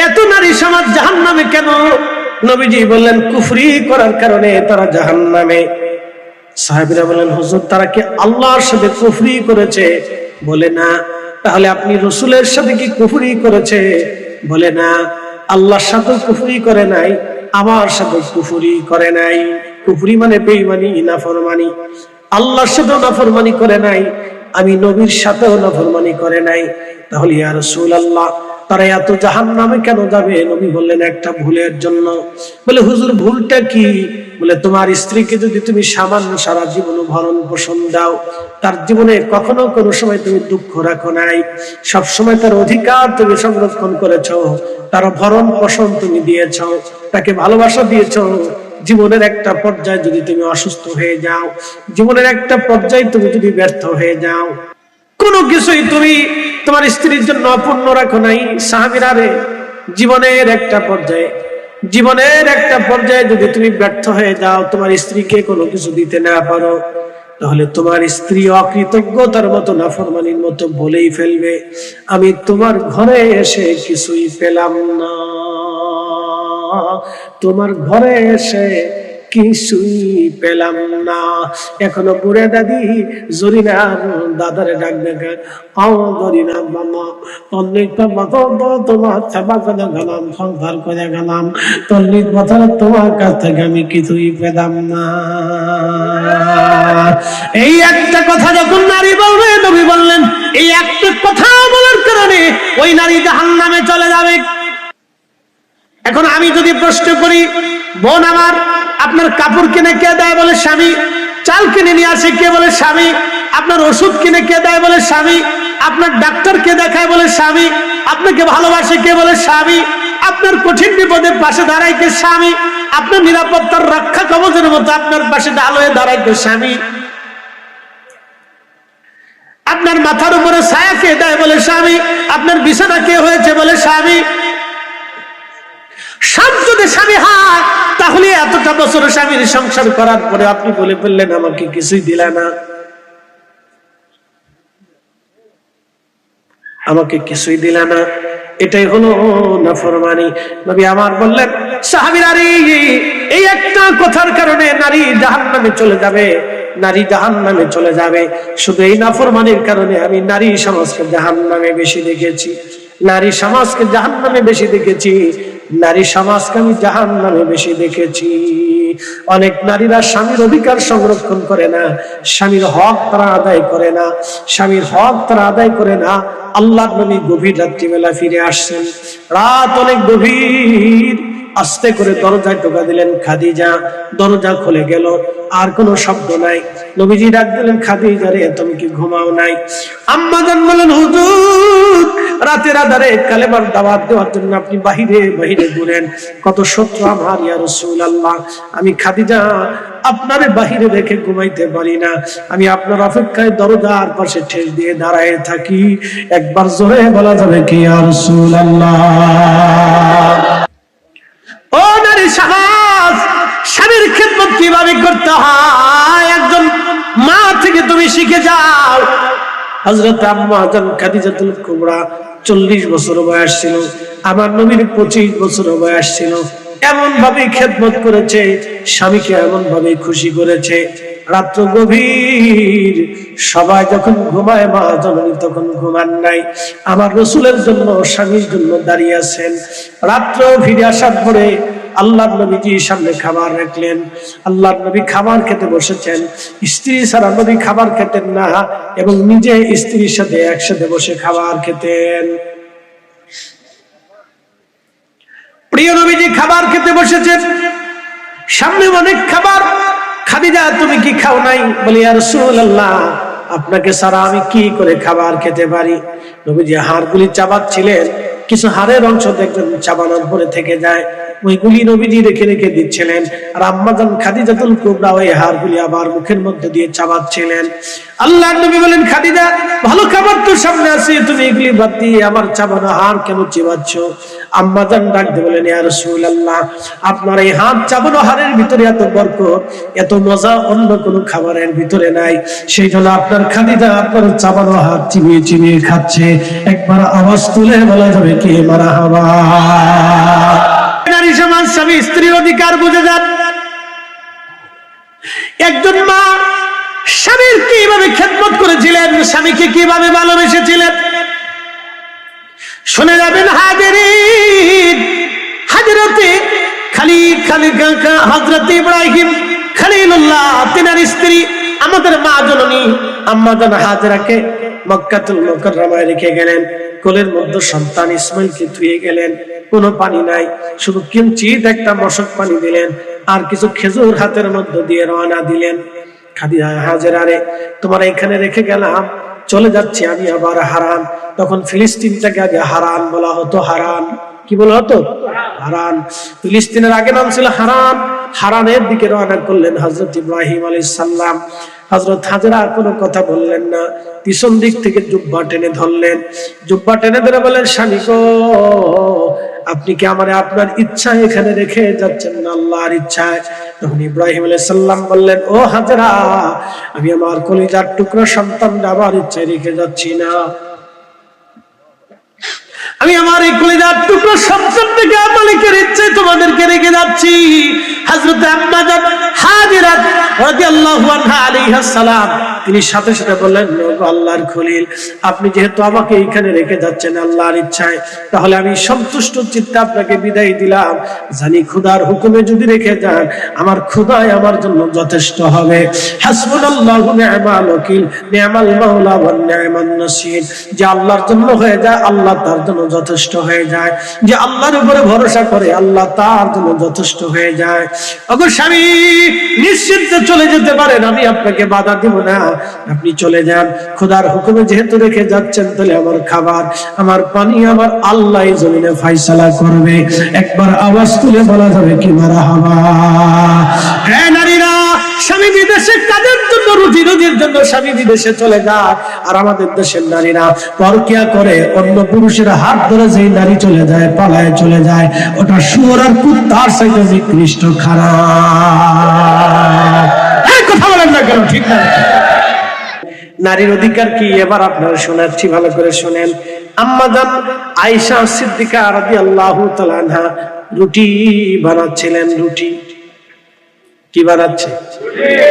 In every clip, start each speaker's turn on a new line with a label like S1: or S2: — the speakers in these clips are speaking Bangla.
S1: এত নারী সমাজ জাহান্নামে কেন? নবীজি বললেন কুফরি করার কারণে তারা জাহান্নামে। সাহাবীরা বলেন হুজুর তারা কি আল্লাহর সাথে কুফরি করেছে? বলে না। তাহলে আপনি রাসূলের সাথে কি কুফরি করেছে? বলে না। আল্লাহর সাথে কুফরি করে নাই, আমার সাথে কুফরি করে নাই। কুফরি মানে বেঈমানি, নাফরমানি। আল্লাহর সাথেও নাফরমানি করে নাই, আমি নবীর সাথেও নাফরমানি করে নাই। তাহলে ইয়া রাসূলুল্লাহ তারা এত জাহান্নামে কেন যাবে? নবী বললেন একটা ভুলের জন্য। বলে হুজুর ভুলটা কি? বলে তোমার স্ত্রীকে যদি তুমি সামান্য সারা জীবন ভরণ পোষণ দাও, তার জীবনে কখনো কোনো সময় তুমি দুঃখ রাখো নাই, সব সময় তার অধিকার তুমি সংরক্ষণ করেছো, তার ভরণ পোষণ তুমি দিয়েছো, তাকে ভালোবাসা দিয়েছো। জীবনের একটা পর্যায়ে যদি তুমি অসুস্থ হয়ে যাও, জীবনের একটা পর্যায়ে তুমি যদি ব্যর্থ হয়ে যাও, কোনো কিছুই তুমি তোমার স্ত্রীর জন্য অপূর্ণ রাখো নাই। সাহাবীরা রে, জীবনের একটা পর্যায়ে যদি তুমি ব্যর্থ হয়ে যাও, তোমার স্ত্রীকে কোনো কিছু দিতে না পারো, তাহলে তোমার স্ত্রী অকৃতজ্ঞতার মতো নাফরমানির মতো বলেই ফেলবে আমি তোমার ঘরে এসে কিছুই পেলাম না, তোমার ঘরে এসে কিছুই পেলাম না। এখনো বুড়ে দাদি জরিনার দাদারে ডাক দেখে জরিনা বাবা তল্লিটা তোমার সেবা করে গেলাম, সংসার করে গেলাম, তল্লির বছরে তোমার কাছ থেকে আমি কিছুই পেলাম না। এই একটা কথা যখন নারী বলবে, নবী বললেন এই একটা কথা বলার কারণে ওই নারী জাহান্নামে চলে যাবে। এখন আমি যদি প্রশ্ন করি, বোন আমার আপনার কাপড় কিনে কে দেয়? বলে স্বামী। চাল কিনে নিয়ে আসে কে? বলে স্বামী। আপনার ওষুধ কিনে কে দেয়? বলে স্বামী। আপনার ডাক্তার কে দেখায়? বলে স্বামী। আপনাকে ভালোবাসে কে? বলে স্বামী। আপনার কঠিন বিপদে পাশে দাঁড়ায় কে? স্বামী। আপনার নিরাপত্তার রক্ষা কবচের মতো আপনার পাশে ঢাল হয়ে দাঁড়ায় কে? স্বামী। আপনার মাথার উপরে ছায়া কে দেয়? বলে স্বামী। আপনার বিছানা কে হয়েছে? বলে স্বামী। সব যদি স্বামী হয়, তাহলে এতটা বছর স্বামীর সংসার করার পরে আপনি বলে ফেললেন আমাকে কিছুই দিলা না, আমাকে কিছুই দিলা না। এটাই হলো নাফরমানি। নবী আমার বললেন সাহাবীরা রে, এই একটা কথার কারণে নারী জাহান্নামে চলে যাবে, নারী জাহান্নামে চলে যাবে। শুধু এই নাফরমানির কারণে আমি নারী সমাজকে জাহান্নামে বেশি দেখেছি, নারী সমাজকে জাহান্নামে বেশি দেখেছি, নারী সমাজকে আমি জাহান্নামে বেশি দেখেছি। অনেক নারীরা স্বামীর অধিকার সংরক্ষণ করে না, স্বামীর হক তারা আদায় করে না, স্বামীর হক তারা আদায় করে না। আল্লাহর নবী গভীর রাত্রিবেলা ফিরে আসছেন, রাত অনেক গভীর, আস্তে করে দরজায় টোকা দিলেন খাদিজা, দরজা খুলে গেল, আর কোনো শব্দ নাই। নবীজি ডাক দিলেন খাদিজা রে তুমি কি ঘুমাও নাই? আম্মা জান বলেন হুজুর রাতের আধারে কালেমার দাওয়াত দেওয়ার জন্য আপনি বাহিরে বাহিরে ঘুরেন, কত শত্রু আমার ইয়া রাসূলুল্লাহ, আমি খাদিজা আপনারে বাহিরে রেখে ঘুমাইতে পারি না, আমি আপনার অপেক্ষায় দরজার পাশে ঠেস দিয়ে দাঁড়ায় থাকি। একবার জোরে বলা যাবে কি ইয়া রাসূলুল্লাহ? ও নারী সমাজ, স্বামীর খেদমত কিভাবে করতে হয় একজন মা থেকে তুমি শিখে যাও। হযরত আম্মা জান খাদিজাতুল কুবরা 40 বছর বয়স ছিল, আমার নবীর 25 বছর বয়স ছিল। এমন ভাবে খেদমত করেছে, স্বামীকে এমন ভাবে খুশি করেছে। রাত্র গভীর, সবাই যখন ঘুমায় মা জননী তখন ঘুমান নাই, আমার রাসূলের জন্য স্বামীর জন্য দাঁড়িয়ে আছেন। রাত্র ফিরে আসার পরে আল্লাহর নবীজি সামনে খাবার রাখলেন, আল্লাহর নবী খাবার খেতে বসেছেন। স্ত্রী ছাড়া নবী খাবার খেতেন না এবং নিজে স্ত্রীর সাথে একসাথে বসে খাবার খেতেন। প্রিয় নবীজি খাবার খেতে বসেছেন, সামনে অনেক খাবার। খাদিজা তুমি কি খাও নাই? বলি ইয়া রাসূলুল্লাহ আপনাকে ছাড়া আমি কি করে খাবার খেতে পারি? নবীজি হাড়গুলি চাবাচ্ছিলেন, কিছু হাড়ের অংশ দেখবেন চাবানোর পরে থেকে যায়, ওইগুলি নবীজি রেখে রেখে দিচ্ছিলেন। আর আম্মা জান খাদিজাতুল কুবরা ওই হাড়গুলি আবার মুখের মধ্যে দিয়ে চাবাচ্ছিলেন। আল্লাহর নবী বলেন খাদিজা ভালো খাবার তো সামনে আছে, তুমি এগুলি বাদ দিয়ে আমার চাবানো হাড় কেন চিবাচ্ছ? আম্মা জান ডাক দিয়ে বলেন ইয়া রাসূলুল্লাহ আপনার এই হাড় চাবানো হাড়ের ভিতরে এত বরকত, এত মজা অন্য কোনো খাবারের ভিতরে নাই, সেই জন্য আপনার খাদিজা আপনার চাবানো হাড় চিবিয়ে চিবিয়ে খাচ্ছে। একবার আওয়াজ তুলে বলা যাবে কি মারহাবা? অধিকার বুঝে যান। একজন মা স্বামীর কিভাবে খেদমত করেছিলেন, স্বামীকে কিভাবে ভালোবেসেছিলেন শুনে যাবেন। হাজেরিন, হাজরতে হযরত ইব্রাহিম খলিলুল্লাহ তিনার স্ত্রী আমাদের মা জননী আম্মা জান হাজেরাকে মক্কাতুল মুকাররমায় রেখে গেলেন। কোলের মধ্যে সন্তান ইসমাইলকে ধুয়ে গেলেন। কোনো পানি নাই, শুধু কিঞ্চিত একটা মশক পানি দিলেন আর কিছু খেজুর হাতের মধ্যে দিয়ে রওনা দিলেন। খাদিজা, হাজেরারে তোমার এখানে রেখে গেলাম, চলে যাচ্ছি আমি আবার হারান। তখন ফিলিস্তিনটাকে আগে হারান বলা হতো। হারান কি বলা হতো? হারান। ফিলিস্তিনের আগে নাম ছিল হারান। হারানের দিকে রওনা করলেন হযরত ইব্রাহিম আলাইহিস সালাম। হযরত হাজেরা কোনো কথা বললেন না, পিছন দিক থেকে জুব্বা টেনে ধরলেন। জুব্বা টেনে ধরে বললেন, স্বামী গো, আপনি কি আমারে আপনার ইচ্ছায় এখানে রেখে যাচ্ছেন না আল্লাহর ইচ্ছায়? তখন ইব্রাহিম আলাইহিস সালাম বললেন, ও হাজেরা, আমি আমার কলিজার টুকরা সন্তানটা আমার ইচ্ছায় রেখে যাচ্ছি না, আমি আমার এই কলিজার টুকরো সন্তানটাকে মালিকের ইচ্ছায় তোমাদেরকে রেখে যাচ্ছি। হযরত আম্মা জান হাজেরা রাদিয়াল্লাহু আনহা আলাইহিস সালাম তিনি সাথে সাথে বললেন, আল্লাহর খলিল, আপনি যেহেতু আমাকে এইখানে রেখে যাচ্ছেন আল্লাহর ইচ্ছায়, তাহলে আমি সন্তুষ্ট চিত্তে আপনাকে বিদায় দিলাম। জানি খোদার হুকুমে যদি রেখে যান, আমার খোদাই আমার জন্য যথেষ্ট হবে। হাসবুনাল্লাহু নি'মাল ওয়াকিল, নি'মাল মাওলা ওয়া নি'মান নাসির। যে আল্লাহর জন্য হয়ে যায়, আল্লাহ তার জন্য যথেষ্ট হয়ে যায়। যে আল্লাহর উপরে ভরসা করে, আল্লাহ তার জন্য যথেষ্ট হয়ে যায়। ওগো স্বামী, নিশ্চিন্তে চলে যেতে পারেন, আমি আপনাকে বাধা দিব না, আপনি চলে যান। খোদার হুকুমে যেহেতু রেখে যাচ্ছেন, তাহলে আমার খাবার, আমার পানি, আমার আল্লাহ জমিনে ফয়সালা করবে। একবার আওয়াজ তুলে বলা যাবে কি মারহাবা। হ্যাঁ নারীরা, স্বামী বিদেশে কাজের জন্য, রুজি রুজির জন্য স্বামী বিদেশে চলে যায়, আর আমাদের দেশের নারীরা পরকিয়া করে অন্য পুরুষের হাত ধরে যেই নারী চলে যায়, পালায় চলে যায়, ওটা শুয়োর আর কুত্তার চাইতে নিকৃষ্ট, খারাপ। কথা বলেন না কেন? ঠিক না? নারীর অধিকার কি এবার আপনারা শোনাচ্ছি, ভালো করে শোনেন। আম্মা জান আয়েশা সিদ্দিকা রাদিয়াল্লাহু তাআলা আনহা রুটি বানাচ্ছিলেন। রুটি কি বানাচ্ছে?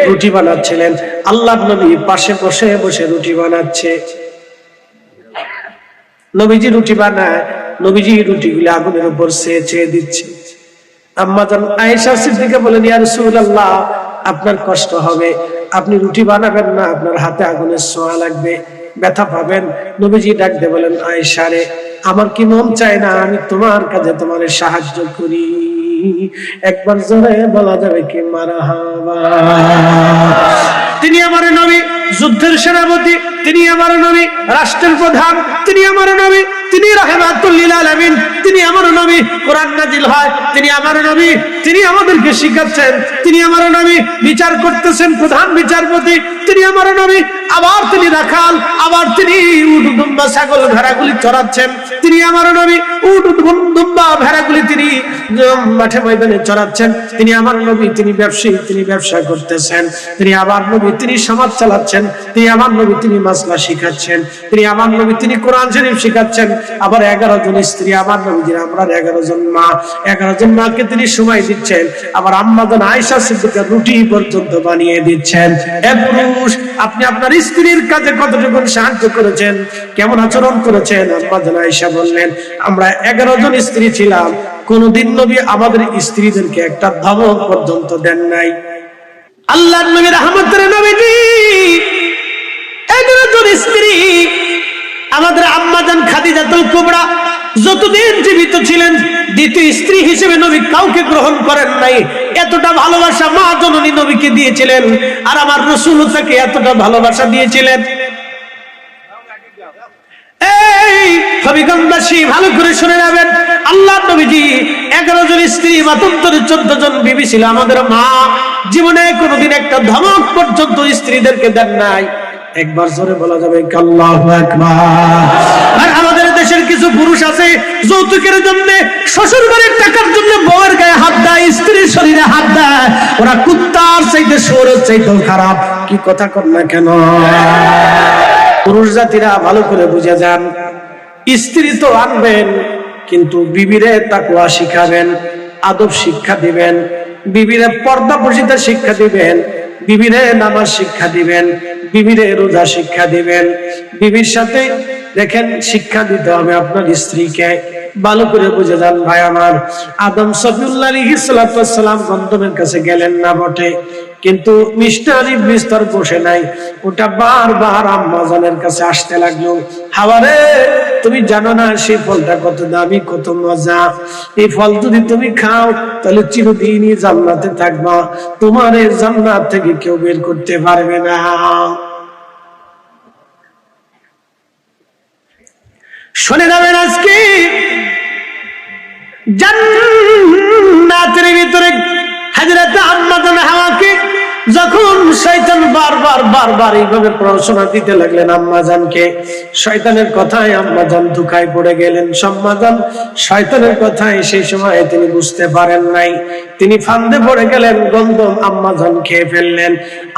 S1: রুটি বানাচ্ছিলেন। আল্লাহর নবী পাশে বসে বসে রুটি বানাচ্ছে। নবীজি রুটি বানায়, নবীজি রুটিগুলো আগুনের উপর চেয়ে দিচ্ছে। আম্মা জান আয়েশা সিদ্দিকা বলেন, ইয়া রাসূলুল্লাহ, আপনার কষ্ট হবে, আপনি রুটি বানাবেন না, আপনার হাতে আগুনের ছোঁয়া লাগবে, ব্যথা পাবেন। নবীজি ডাক দিয়ে বলেন, আয়েশা রে, আমার কি মন চায় না আমি তোমার কাজে তোমার সাহায্য করি? একবার জোরে বলা যাবে কি মারহাবা। তিনি আমার নবী, যুদ্ধের সেনাপতি, তিনি আমার নবী, রাষ্ট্রের প্রধান, তিনি আমার নবী, তিনি রাহমাতুল লিল আলামিন, তিনি আমার নবী, কোরআন নাজিল হয়, তিনি আমার নবী, তিনি আমাদেরকে শিখাচ্ছেন, তিনি আমার নবী, বিচার করতেছেন, প্রধান বিচারপতি, তিনি আমার নবী, আবার তিনি রাখাল, আবার তিনি উট দুম্বা ছাগল ভেড়াগুলি চড়াচ্ছেন, তিনি আমার নবী, উট দুম্বা ভেড়াগুলি তিনি মাঠে ময়দানে চড়াচ্ছেন, তিনি আমার নবী, তিনি ব্যবসায়ী, তিনি ব্যবসা করতেছেন, তিনি আমার নবী, তিনি সমাজ চালাচ্ছেন, তিনি আমার নবী, তিনি মাসলা শিখাচ্ছেন, তিনি আমার নবী, তিনি কোরআন শরীফ শিখাচ্ছেন। আবার 11 জন স্ত্রী আমার নবীজির, আমরা 11 জন মা, 11 জন মাকে তিনি সময় দিচ্ছেন। আবার আম্মা জান আয়েশা সিদ্দিকা রুটি পর্যন্ত বানিয়ে দিচ্ছেন। এ পুরুষ, আপনি আপনার স্ত্রীর কাজে কতটুকু সাহায্য করেছেন, কেমন আচরণ করেছেন? আম্মা জান আয়েশা বললেন, আমরা 11 জন স্ত্রী ছিলাম, কোনদিন নবী আমাদের স্ত্রীদেরকে একটা ধমক পর্যন্ত দেন নাই। আল্লাহর নবী রহমতের নবীজি 11 জন স্ত্রী, আমাদের আম্মা জান খাদিজাতুল কুবরা যতদিন জীবিত ছিলেন, দ্বিতীয় স্ত্রী হিসেবে নবী কাউকে গ্রহণ করেন নাই। এতটা ভালোবাসা মা জননী নবীকে দিয়েছিলেন, আর আমার রাসূল তাকে এতটা ভালোবাসা দিয়েছিলেন। এই হবিগঞ্জবাসী ভালো করে শুনে নেবেন, আল্লাহর নবীজি 11 জন স্ত্রী, মাতান্তরে 14 জন বিবি ছিল আমাদের মা, জীবনে কোনোদিন একটা ধমক পর্যন্ত স্ত্রীদেরকে দেন নাই। একবার জোরে বলা যাবে আল্লাহু আকবার। আর আমাদের দেশের কিছু পুরুষ আছে, যৌতুকের জন্য, শ্বশুর বাড়ির টাকার জন্য বউয়ের গায়ে হাত দেয়, স্ত্রীর শরীরে হাত দেয়। ওরা কুত্তার চাইতে শুয়োরের চাইতে খারাপ। কি কথা কর না কেন? পুরুষ জাতিরা ভালো করে বুঝে যান, স্ত্রী তো আনবেন, কিন্তু বিবিরে তাকওয়া শিখাবেন, আদব শিক্ষা দিবেন, বিবিরে পর্দাপোশিতা শিক্ষা দিবেন, বিবিরে নামাজ শিক্ষা দিবেন, বিবিরে রোজা শিক্ষা দিবেন। বিবির সাথে দেখেন শিক্ষা দিতে হবে আপনার স্ত্রীকে। ভালো করে বুঝে যান ভাই আমার। আদম সফিউল্লাহ আলাইহিস সালাতু ওয়াস সালাম গন্ধমের কাছে গেলেন না বটে, কিন্তু মিষ্টারি বিস্তর বসে নাই, ওটা বারবার আম্মা জানের কাছে আসতে লাগলো। হাওয়ারে, তুমি জানো না সেই ফলটা কত দামি, কত মজা। এই ফল যদি তুমি খাও তাহলে চিরদিনই জান্নাতে থাকবা, তোমার এই জান্নাত থেকে কেউ বের করতে পারবে না। শুনে যাবেন, আজকে জান্নাতের ভিতরে হযরত আম্মা জান হাওয়াকে যখন শয়তান বারবার এইভাবে প্রশ্ন দিতে লাগলেন আম্মা জানকে, শয়তানের কথায় আম্মা জান ধোঁকায় পড়ে গেলেন। আম্মা জান শয়তানের কথায় সেই সময় তিনি বুঝতে পারেন নাই, তিনি ফান্দে পড়ে গেলেন, গন্ধম আম্মা জান খেয়ে ফেললেন।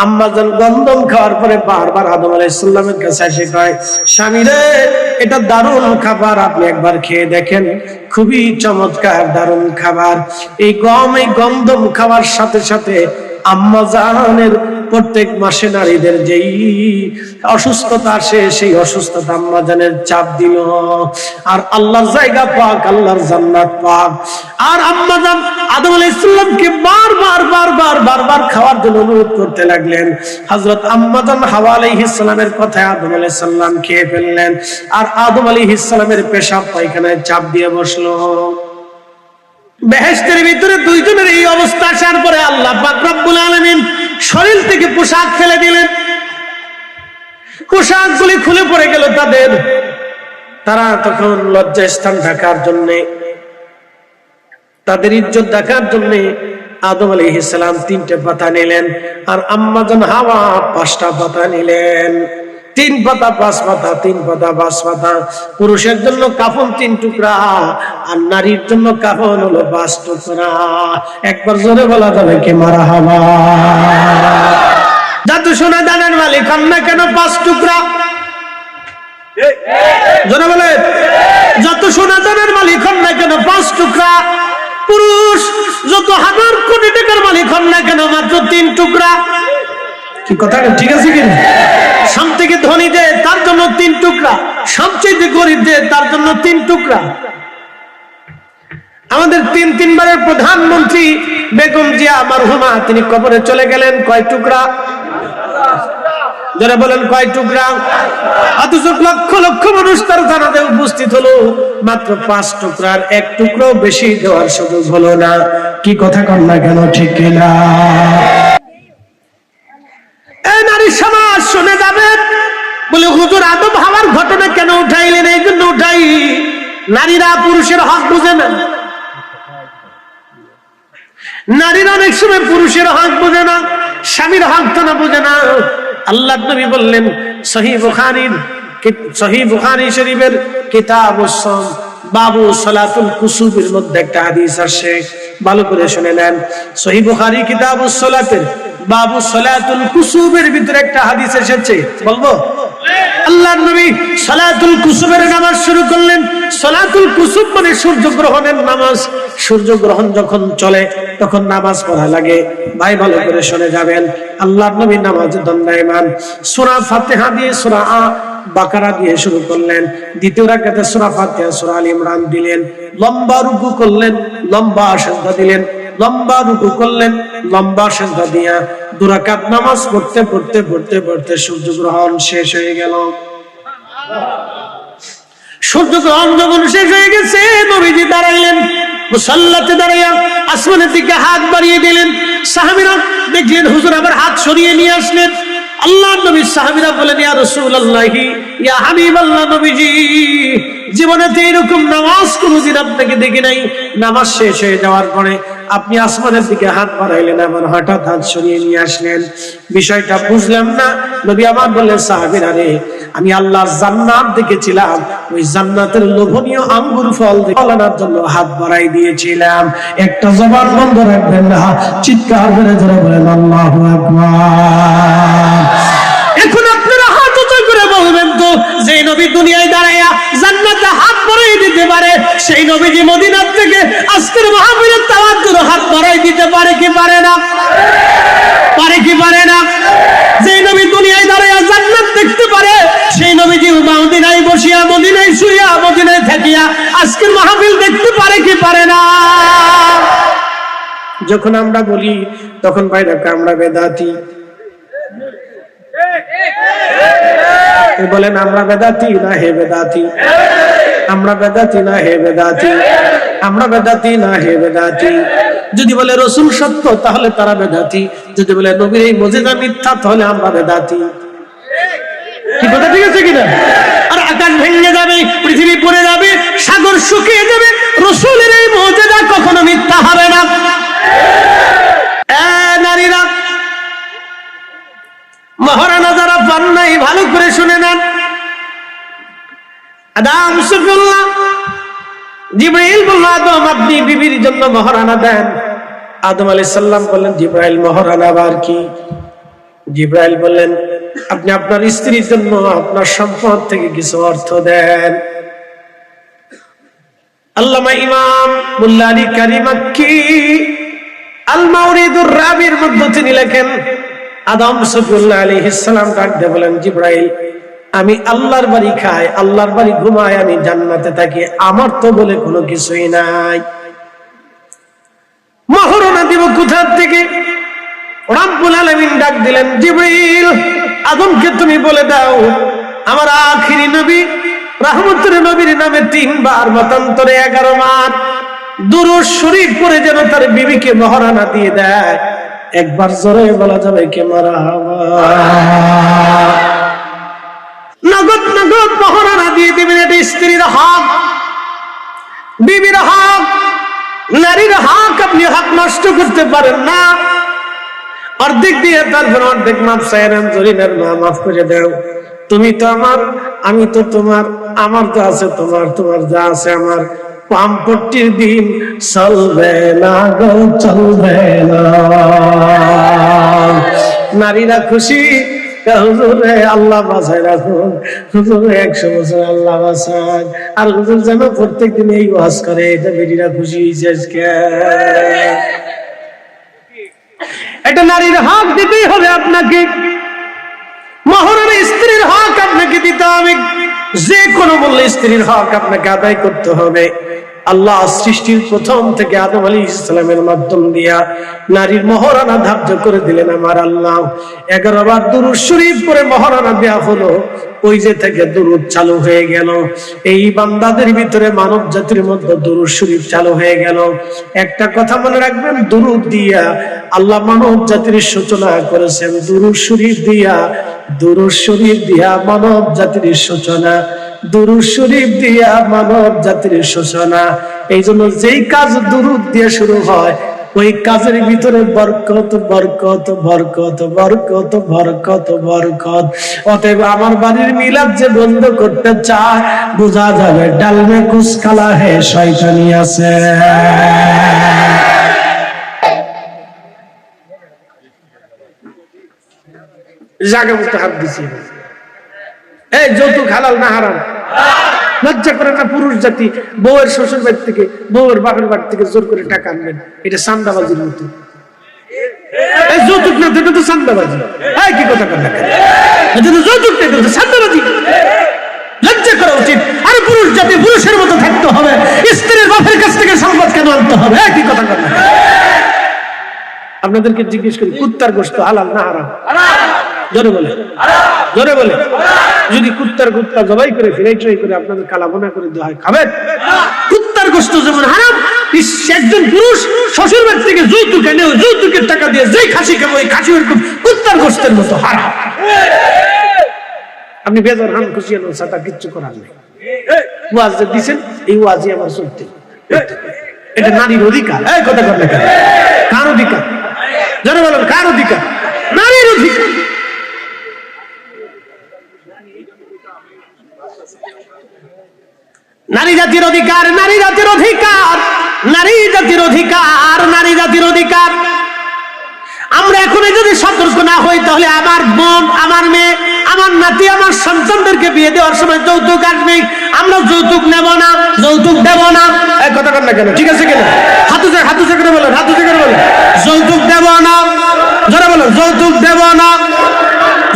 S1: আম্মা জান গন্ধম খাওয়ার পরে বারবার আদম আলাইহিস সালামের কাছে এসে কয়, স্বামী রে, এটা দারুণ খাবার, আপনি একবার খেয়ে দেখেন, খুবই চমৎকার দারুণ খাবার। এই গন্ধম খাওয়ার সাথে সাথে আম্মা জানের প্রত্যেক মাসে নারীদের যেই অসুস্থতা আসে, সেই অসুস্থতা আম্মা জানের চাপ দিল। আর আল্লাহর জায়গা পাক, আল্লাহর জান্নাত পাক। আর আম্মা জান আদম আলাইহিস সালামকে বারবার খাওয়ার জন্য অনুরোধ করতে লাগলেন। হযরত আম্মা জান হাওয়া আলাইহিস সালামের কথায় আদম আলাইহিস সালাম খেয়ে ফেললেন। আর আদম আলাইহিস সালামের পেশাব পায়খানায় চাপ দিয়ে বসলো। বেহেশতের ভিতরে দুইজনের এই অবস্থা আসার পরে আল্লাহ পাক রব্বুল আলামিন শরীর থেকে পোশাক ফেলে দিলেন। পোশাকগুলি খুলে পড়ে গেল তাদের। তারা তখন লজ্জাস্থান ঢাকার জন্য, তাদের ইজ্জত ঢাকার জন্য আদম আলাইহিস সালাম 3টে পাতা নিলেন, আর আম্মা জান হাওয়া 5টা পাতা নিলেন। 3 পাতা 5 পাতা, 3 পাতা 5 পাতা। পুরুষের জন্য কাফন 3 টুকরা, আর নারীর জন্য কাফন হলো 5 টুকরা। একবার জোরে বলা যাবে কি মারহাবা? যত সোনা দানের মালিক হন না কেন 5 টুকরা? জোরে বলে, যত সোনা দানের মালিক হন না কেন 5 টুকরা? পুরুষ যত হাজার কোটি টাকার মালিক হন না কেন মাত্র 3 টুকরা। কি কথা ঠিক আছে কি? সব থেকে ধনী যে তার জন্য 3 টুকরা, সবচেয়ে গরিব যে তার জন্য 3 টুকরা। আমাদের 3 বারের প্রধানমন্ত্রী বেগম জিয়া মারহুমা, তিনি কবরে চলে গেলেন কয় টুকরা? যারা বলেন কয় টুকরা? অথচ লক্ষ লক্ষ মানুষ তার জানাতে উপস্থিত হলো, মাত্র 5 টুকরার 1 টুকরো বেশি দেওয়ার সুযোগ হলো না। কি কথা কন না কেন, ঠিক কিনা? এই নারী সমাজ শুনে যাবে, বলে হুজুর আদম হাওয়ার ঘটনা কেন উঠাইলেন? এই জন্য উঠাই, নারীরা পুরুষের হক বুঝে না। নারীরা অনেক সময় পুরুষের হক বুঝে না, স্বামীর হক তো না বুঝে না। আল্লাহ নবী বললেন, সহিহ বুখারী শরীফের কিতাবুস সাওম বাবু সালাতুল কুসুবের মধ্যে একটা হাদিস আছে, ভালো করে শুনে নেন। সহিহ বুখারী কিতাবুস সালাতের বাবু সালাতুল কুসুবের ভিতরে একটা হাদিস এসেছে, বলবো? আল্লাহর নবী সালাতুল কুসুবের নামাজ শুরু করলেন। সালাতুল কুসুব মানে সূর্যগ্রহণের নামাজ। সূর্যগ্রহণ যখন চলে তখন নামাজ পড়া লাগে। ভাই ভালো করে শুনে যাবেন, আল্লাহর নবী নামাজে দণ্ডায়মান। সূরা ফাতিহা দিয়ে সূরা বাকারা দিয়ে শুরু করলেন। দ্বিতীয় রাকাতে সূরা ফাতিহা সূরা আল ইমরান দিলেন। লম্বা রুকু করলেন, লম্বা সিজদা দিলেন, লম্বা রুকু করলেন, লম্বা সিজদা দিয়া 2 রাকাত নামাজ পড়তে পড়তে পড়তে পড়তে সূর্যগ্রহণ শেষ হয়ে গেল। সূর্যগ্রহণ যখন শেষ হয়ে গেছে, নবীজি দাঁড়াইলেন, মুসাল্লাতে দাঁড়াইয়া আসমানের দিকে হাত বাড়িয়ে দিলেন। সাহাবীরা দেখলেন হুজুর আবার হাত সরিয়ে নিয়ে আসলেন। আল্লাহর নবী সাহাবীরা বলেন, ইয়া রাসূলুল্লাহি, ইয়া হাবিবাল্লাহ, নবীজি জীবনে তো এরকম নামাজ কোনদিন আপনাকে দেখি নাই। নামাজ শেষ হয়ে যাওয়ার পরে আপনি আসমানের দিকে হাত বাড়াইলেন, আবার হঠাৎ হাত সরিয়ে নিয়ে আসলেন, বিষয়টা বুঝলাম না। নবী আমার বললেন, সাহাবীরা রে, আমি আল্লাহর জান্নাত দেখেছিলাম, ওই জান্নাতের লোভনীয় আঙ্গুর ফল ফলানোর জন্য হাত বাড়াই দিয়েছিলাম। একটা জবান বন্ধ রাখবেন না, চিৎকার করে ধরে বলেন আল্লাহু আকবার। এখন আপনারা হাত উঁচু করে বলবেন তো, যে নবী দুনিয়ায় দাঁড়াইয়া জান্নাতে হাত বাড়াই দিতে পারে, সেই নবীজি মদিনা থেকে আজকের মাহফিলের দাওয়াত যখন আমরা বলি তখন ভাইরা আমরা বেদাতি। বলেন আমরা বেদাতি না হে বেদাতি? আমরা বেদাতি না হে বেদাতি? আমরা বেদাতি না হে বেদাতি? যদি বলে রসুল সত্য তাহলে তারা বেদাতি, যদি বলে নবীর এই মুজিজা মিথ্যা তাহলে আমরা বেদাতি। কি কথা ঠিক আছে কিনা? আর আকাশ ভেঙে যাবে, পৃথিবী পড়ে যাবে, সাগর শুকিয়ে যাবে, রসুলের এই মুজিজা কখনো মিথ্যা হবে না। নারীরা মহারানা যারা পান নাই ভালো করে শুনে নেন। আদম সুফিউল্লাহ জিবরাইল বলল আদম আপনি বিবির জন্য মহারানা দেন। আদম আলাইহিস সালাম বললেন জিবরাইল মহারানা আবার কি? জিবরাইল বললেন আপনি আপনার স্ত্রীর জন্য আপনার সম্পদ থেকে কিছু অর্থ দেন। আল্লামা ইমাম মুল্লা আলী কারি মাক্কি আল মাওরিদুর রাবির মধ্যে তিনি লেখেন আদম সুফিউল্লাহ আলাইহিস সালাম ডাক দিয়ে বলেন জিবরাইল আমি আল্লাহর বাড়ি খাই, আল্লাহর বাড়ি ঘুমাই, আমি জান্নাতে থাকি, আমার তো বলে কোনো কিছুই নাই, মহারণা দিব কোথা থেকে? রব্বুল আলামিন ডাক দিলেন জিবরাইল আদমকে তুমি বলে দাও আমার আখিরি নবী রাহমাতুল নবীর নামে 3 বার মতান্তরে 11 বার দুরূদ শরীফ পড়ে যেন তার বিবিকে মহারানা দিয়ে দেয়। একবার জোরে বলা যাবে কে মারহাবা? নগদ নগদ মহারানা দিয়ে দিবেন। এটা স্ত্রীর হক, বিবির হক, নারীর হক। আপনি হক নষ্ট করতে পারেন না। অর্ধেক দিয়ে তারপর অর্ধেক মাপ চাইলেন, জরিনার মা মাফ করে দাও, তুমি তো আমার, আমি তো তোমার, আমার তো আছে তোমার, তোমার যা আছে আমার। পাম্পট্টির দিন চলবে না গো, চলবে না। নারীরা খুশি হুজুরে আল্লাহ বাঁচায় রাখুন, হুজুরে 100 বছর আল্লাহ বাঁচান। আর হুজুর যেন প্রত্যেকদিন এই ওয়াজ করে, এটা বেটিরা খুশি হয়েছে আজকে। এটা নারীর হক দিতেই হবে আপনাকে, মহরণে স্ত্রীর হক আপনাকে দিতে হবে। যে কোনো মূল্যে স্ত্রীর হক আপনাকে আদায় করতে হবে। আল্লাহ সৃষ্টির প্রথম থেকে আদম আলাইহিস সালামের মাধ্যম দিয়া নারীর মহারানা ধার্য করে দিলেন আমার আল্লাহ। 11 বার দুরূদ শরীফ পড়ে মহারানা দেয়া হলো, ওই যে থেকে দুরূদ চালু হয়ে গেল। এই বান্দাদের ভিতরে মানব জাতির মধ্যে দুরূদ শরীফ চালু হয়ে গেল। একটা কথা মনে রাখবেন, দুরূদ দিয়া আল্লাহ মানব জাতির সূচনা করেছেন। দুরূদ শরীফ দিয়া, দুরূদ শরীফ দিয়া মানব জাতির সূচনা, দুরূদ শরীফ দিয়া মানব জাতির সূচনা। এই জন্য যেই কাজ দুরূদ দিয়ে শুরু হয় ওই কাজের ভিতরে বরকত, বরকত, বরকত, বরকত, বরকত, বরকত। অতএব আমার বাড়ির মিলাদ যে বন্ধ করতে চায়, বোঝা যাবে ডাল মে কুছ কালা হে, শয়তানি আছে। জায়গা মতো হাত দিছি। এই যৌতুক হালাল না হারাম? লজ্জা করে না পুরুষ জাতি বউয়ের শ্বশুর বাড়ি থেকে, বউয়ের বাপের বাড়ি থেকে জোর করে টাকা আনবেন? এটা চান্দাবাজির মতো। এই যৌতুক না, এটা তো চান্দাবাজি। এই কি কথা বলেন? এটা তো যৌতুক না, এটা তো চান্দাবাজি। লজ্জা করা উচিত। আরে পুরুষ জাতি পুরুষের মতো থাকতে হবে, স্ত্রীর বাপের কাছ থেকে সম্পদ কেন আনতে হবে? এই কি কথা বলেন? আপনাদেরকে জিজ্ঞেস করি, কুত্তার গোশত হালাল না হারাম? জোরে বলে, জোরে বলে। যদি কুত্তার কুত্তা জবাই করে ফিরাই করে আপনাদের কালাবোনা করে দেওয়া হয়, খাবেন? কুত্তার গোশত যেমন হারাম, একজন পুরুষ শ্বশুর বাড়ি থেকে যৌতুক এনে যৌতুকের টাকা দিয়ে যেই খাসি খাবো, ওই খাসি ওরকম কুত্তার গোশতের মতো হারাম। আপনি বেজার হান খুশি হলেন, সেটা কিচ্ছু করার নেই। ওয়াজ যে দিচ্ছেন, এই ওয়াজই আমার চলতে। এটা নারীর অধিকার। এই কথা বলেন, কার অধিকার? জোরে বলেন, কার অধিকার? নারীর অধিকার। নারী জাতির অধিকার, নারী জাতির অধিকার, নারী জাতির অধিকার, নারী জাতির অধিকার। আমরা এখন যদি সতর্ক না হই তাহলে আমার বোন, আমার মেয়ে, আমার নাতি, আমার সন্তানদেরকে বিয়ে দেওয়ার সময় যৌতুক আসবে। আমরা যৌতুক নেব না, যৌতুক দেব না। এই কথা বলেন না কেন? ঠিক আছে কেন? হাতু করে বলেন, হাতু করে বলেন, যৌতুক দেব না। যারা বলেন যৌতুক দেব না,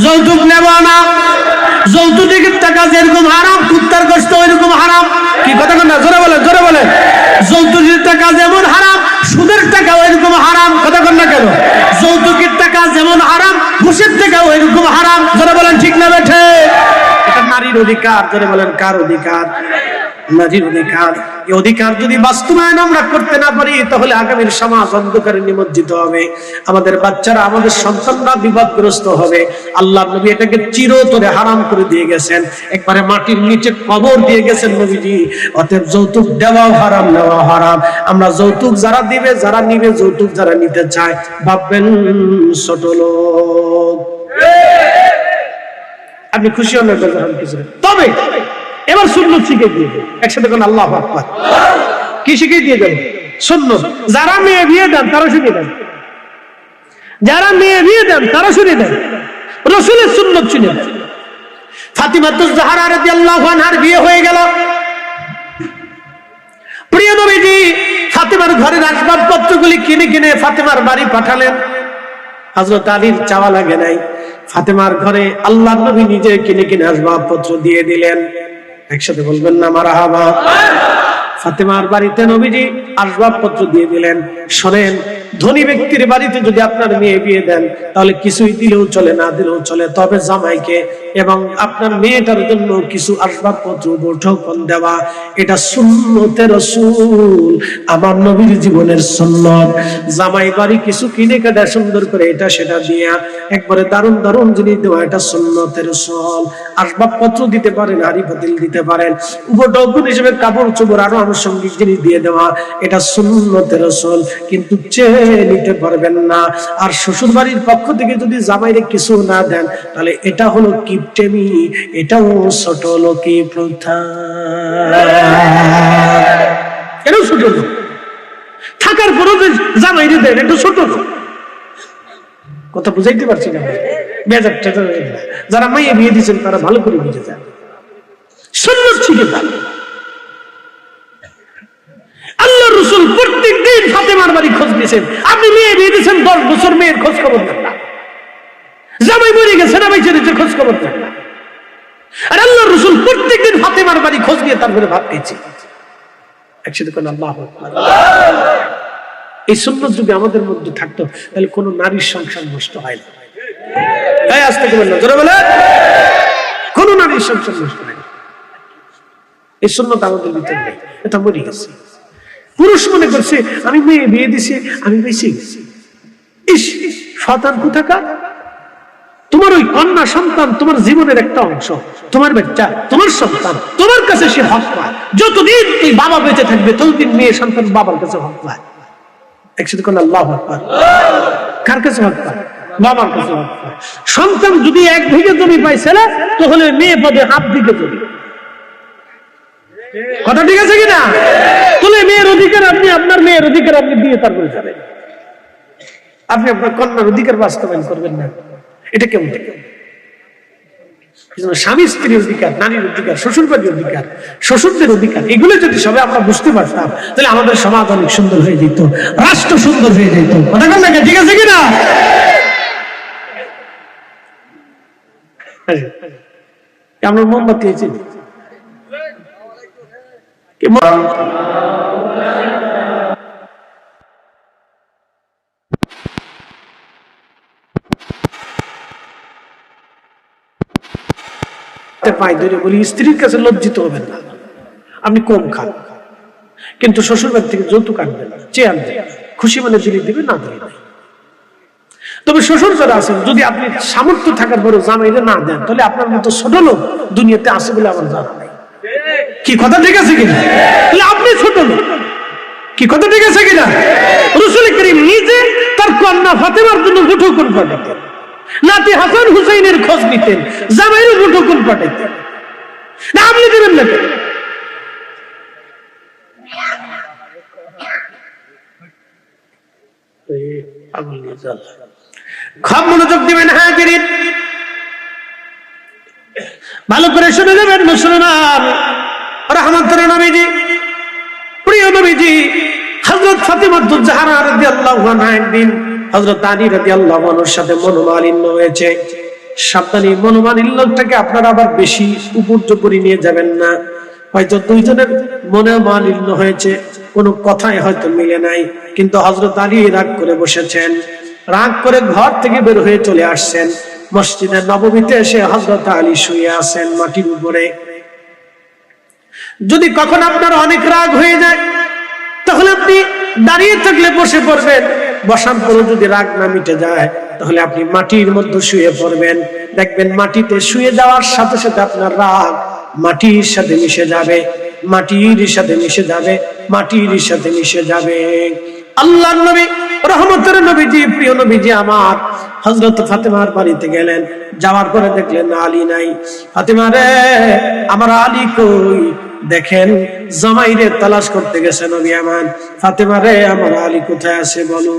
S1: যৌতুক নেব না। যৌতুকের টাকা যেরকম হারাম, কুত্তার গোশত ওইরকম হারাম। কি কথা বলেন না? জোরে বলেন, জোরে বলেন। যৌতুকের টাকা যেমন হারাম, সুদের টাকা ওইরকম হারাম। না কেন? যৌতুকের টাকা যেমন হারাম, ঘুষের টাকাও এরকম হারাম। যারা বলেন ঠিক না বেঠে? এটা নারীর অধিকার। যারা বলেন কার অধিকার? নারীর অধিকার। এই অধিকার যদি বাস্তবায়ন আমরা করতে না পারি, তাহলে আগামীর সমাজ অন্ধকারে নিমজ্জিত হবে, আমাদের বাচ্চারা, আমাদের সন্তানরা বিপদগ্রস্ত হবে। আল্লাহর নবী এটাকে চিরতরে হারাম করে দিয়ে গেছেন, একবারে মাটির নিচে কবর দিয়ে গেছেন নবীজি। অতএব যৌতুক দেওয়াও হারাম, নেওয়া হারাম। আমরা যৌতুক যারা দিবে, যারা নিবে, যৌতুক যারা নিতে চায়, ভাববেন ছোট লোক। আপনি খুশি হন কিছু, তবে এবার সুন্নত শিখে দিয়ে দেন। একসাথে কোন আল্লাহু আকবার। কি শিখে দিয়ে দেন? সুন্নত। যারা মেয়ে বিয়ে দেন তারা শিখে দেন, যারা মেয়ে বিয়ে দেন তারা শুনে দেন রাসূলের সুন্নত শুনে দেন। ফাতিমাতুজ জাহরা রাদিয়াল্লাহু আনহার বিয়ে হয়ে গেল। প্রিয় নবীজি ফাতিমার ঘরের আসবাবপত্রগুলি কিনে কিনে ফাতিমার বাড়ি পাঠালেন। হযরত আলীর চাওয়া লাগে নাই, ফাতিমার ঘরে আল্লাহর নবী নিজে কিনে কিনে আসবাবপত্র দিয়ে দিলেন। একসাথে বলবেন না মারহাবা। ফাতিমার বাড়িতে নবীজি আসবাবপত্র দিয়ে দিলেন। শোনেন, ধনী ব্যক্তির বাড়িতে যদি আপনার মেয়ে বিয়ে দেন, তাহলে কিছুই দিলেও চলে, না দিলেও চলে, তবে জামাইকে এবং আপনার মেয়েটার জন্য কিছু আসবাবপত্র বৈঠকন দেওয়া, এটা সুন্নতে রাসূল, আমার নবীর জীবনের সুন্নত। জামাই বাড়ি কিছু কিনে কেটে সুন্দর করে এটা সেটা দিয়া একবারে দারুণ দারুণ জিনিস দেওয়া, এটা সুন্নতে রাসূল। আসবাবপত্র দিতে পারেন, হাড়ি পাতিল দিতে পারেন, উপঢৌকন হিসেবে কাপড় চোপড় আরো আনুষঙ্গিক জিনিস দিয়ে দেওয়া, এটা সুন্নতে রাসূল। কিন্তু চেয়ে নিতে পারবেন না। আর শ্বশুর বাড়ির পক্ষ থেকে যদি জামাইরে কিছু না দেন, তাহলে এটা হলো কিপটেমি, এটাও ছোট লোকি প্রথা। এটাও ছোট লোক। থাকার পরও যে জামাইরে দেন, এটা ছোট লোক। কথা বুঝাইতে পারছি না? যারা মাইয়ে বিয়ে দিচ্ছেন তারা ভালো করে বুঝে যান, সুন্নত শিখে যান। আল্লাহ রাসূল প্রত্যেক দিন ফাতেমার বাড়ি খোঁজ দিয়েছেন। আপনি মেয়ে বিয়ে দিয়েছেন 10 বছর, মেয়ের খোঁজ খবর নেন না। জামাই মরে গেছে না ভাই, ছেড়েছে, খোঁজ খবর নেন না। আর আল্লাহ রাসূল প্রত্যেক দিন ফাতেমার বাড়ি খোঁজ নিয়ে তারপরে ভাত খেয়েছে। একসাথে কোন আল্লাহু আকবার। এই সুন্নত যদি আমাদের মধ্যে থাকতো, তাহলে কোন নারীর সংসার নষ্ট হয় না। তাই আজ থেকে বললাম, জোরে বলে, কোন নারীর সংসার নষ্ট হয় না। এই সুন্নত আমাদের ভিতরে নেই, এটা মরে গেছে। পুরুষ মনে করছে আমি মেয়ে বিয়ে দিছি, আমি বেঁচে গেছি। ইস, শয়তান কোথাকার! তোমার ওই কন্যা সন্তান তোমার জীবনের একটা অংশ, তোমার বাচ্চা, তোমার সন্তান, তোমার কাছে সে হক পায়। যতদিন তুই বাবা বেঁচে থাকবে, ততদিন মেয়ে সন্তান বাবার কাছে হক পায়। একসাথে কোন আল্লাহু আকবার। কার কাছে হক পায়? বাবার কাছে হক পায়। সন্তান যদি 1 বিঘা জমি পায় ছেলে, তাহলে মেয়ে পাবে 1/2 বিঘা জমি। কথা ঠিক আছে কিনা? তাহলে মেয়ের অধিকার আপনি, আপনার মেয়ের অধিকার আপনি দিয়ে তারপরে যাবেন। আপনি আপনার কন্যার অধিকার বাস্তবায়ন করবেন না, এটা কেমন? স্বামী স্ত্রীর অধিকার, নারীর অধিকার, শ্বশুর বাড়ির অধিকার, শ্বশুরদের অধিকার, এগুলো যদি সবাই আমরা বুঝতে পারতাম, তাহলে আমাদের সমাজ অনেক সুন্দর হয়ে যেত, রাষ্ট্র সুন্দর হয়ে যেত। কথা বল না, ঠিক আছে কিনা? আমরা মোমবাতি হয়েছি পাই ধরে বলি, স্ত্রীর কাছে লজ্জিত হবেন না। আপনি কম খান, কিন্তু শ্বশুর বাড়ি থেকে যৌতুক আনবেন না, চেয়ে আনবেন, খুশি মানে দিলে দিবে, না দিলে নাই। তবে শ্বশুর যারা আছেন, যদি আপনি সামর্থ্য থাকার পরে জামাইলে না দেন, তাহলে আপনার মতো ছোট লোক দুনিয়াতে আছে বলে আমার জানা নাই। কি কথা ঠিক আছে কিনা? তাহলে আপনি ছোট লোক। কি কথা ঠিক আছে কিনা? রাসূল করিম নিজে তার কন্যা ফাতেমার জন্য মুঠোফোন পাঠাতেন, নাতি হাসান হুসাইনের খোঁজ নিতেন, জামাইয়ের মুঠোফোন পাঠাতেন। না আপনি দিবেন না? খুব মনোযোগ দিবেন হাজিরিন, ভালো করে শুনে যাবেন মুসলমান। রহমতুল্লাহ নবীজি, প্রিয় নবীজি, হযরত ফাতিমাতুজ জাহরা রাদিয়াল্লাহু আনহা একদিন হযরত আলী রাদিয়াল্লাহু আনহুর সাথে মনোমালিন্য হয়েছে। সাবধানী, মনোমালিন্যটাকে আপনারা আবার বেশি উপর্য করে নিয়ে যাবেন না। হয়তো দুইজনের মনে মালিন্য হয়েছে, কোনো কথাই হয়তো মিলে নাই, কিন্তু হযরত আলী রাগ করে বসেছেন। রাগ করে ঘর থেকে বের হয়ে চলে আসছেন। মসজিদে নববীতে এসে হযরত আলী শুয়ে আছেন মাটির উপরে। যদি কখন আপনার অনেক রাগ হয়ে যায়, তাহলে আপনি দাঁড়িয়ে থাকলে বসে পড়বেন। বসার পরে যদি রাগ না মিটে যায়, তাহলে আপনি মাটির মধ্যে শুয়ে পড়বেন। দেখবেন মাটিতে শুয়ে যাওয়ার সাথে সাথে আপনার রাগ মাটির সাথে মিশে যাবে, মাটির সাথে মিশে যাবে, মাটির সাথে মিশে যাবে। আল্লাহর নবী রহমতের নবীজি, প্রিয় নবীজি আমার হযরত ফাতেমার বাড়িতে গেলেন। যাওয়ার পরে দেখলেন আলী নাই। ফাতেমা রে, আমার আলী কই? দেখেন জামাইরে তালাশ করতে গেছে নবী আমার। ফাতেমা রে, আমার আলী কোথায় আছে বলো।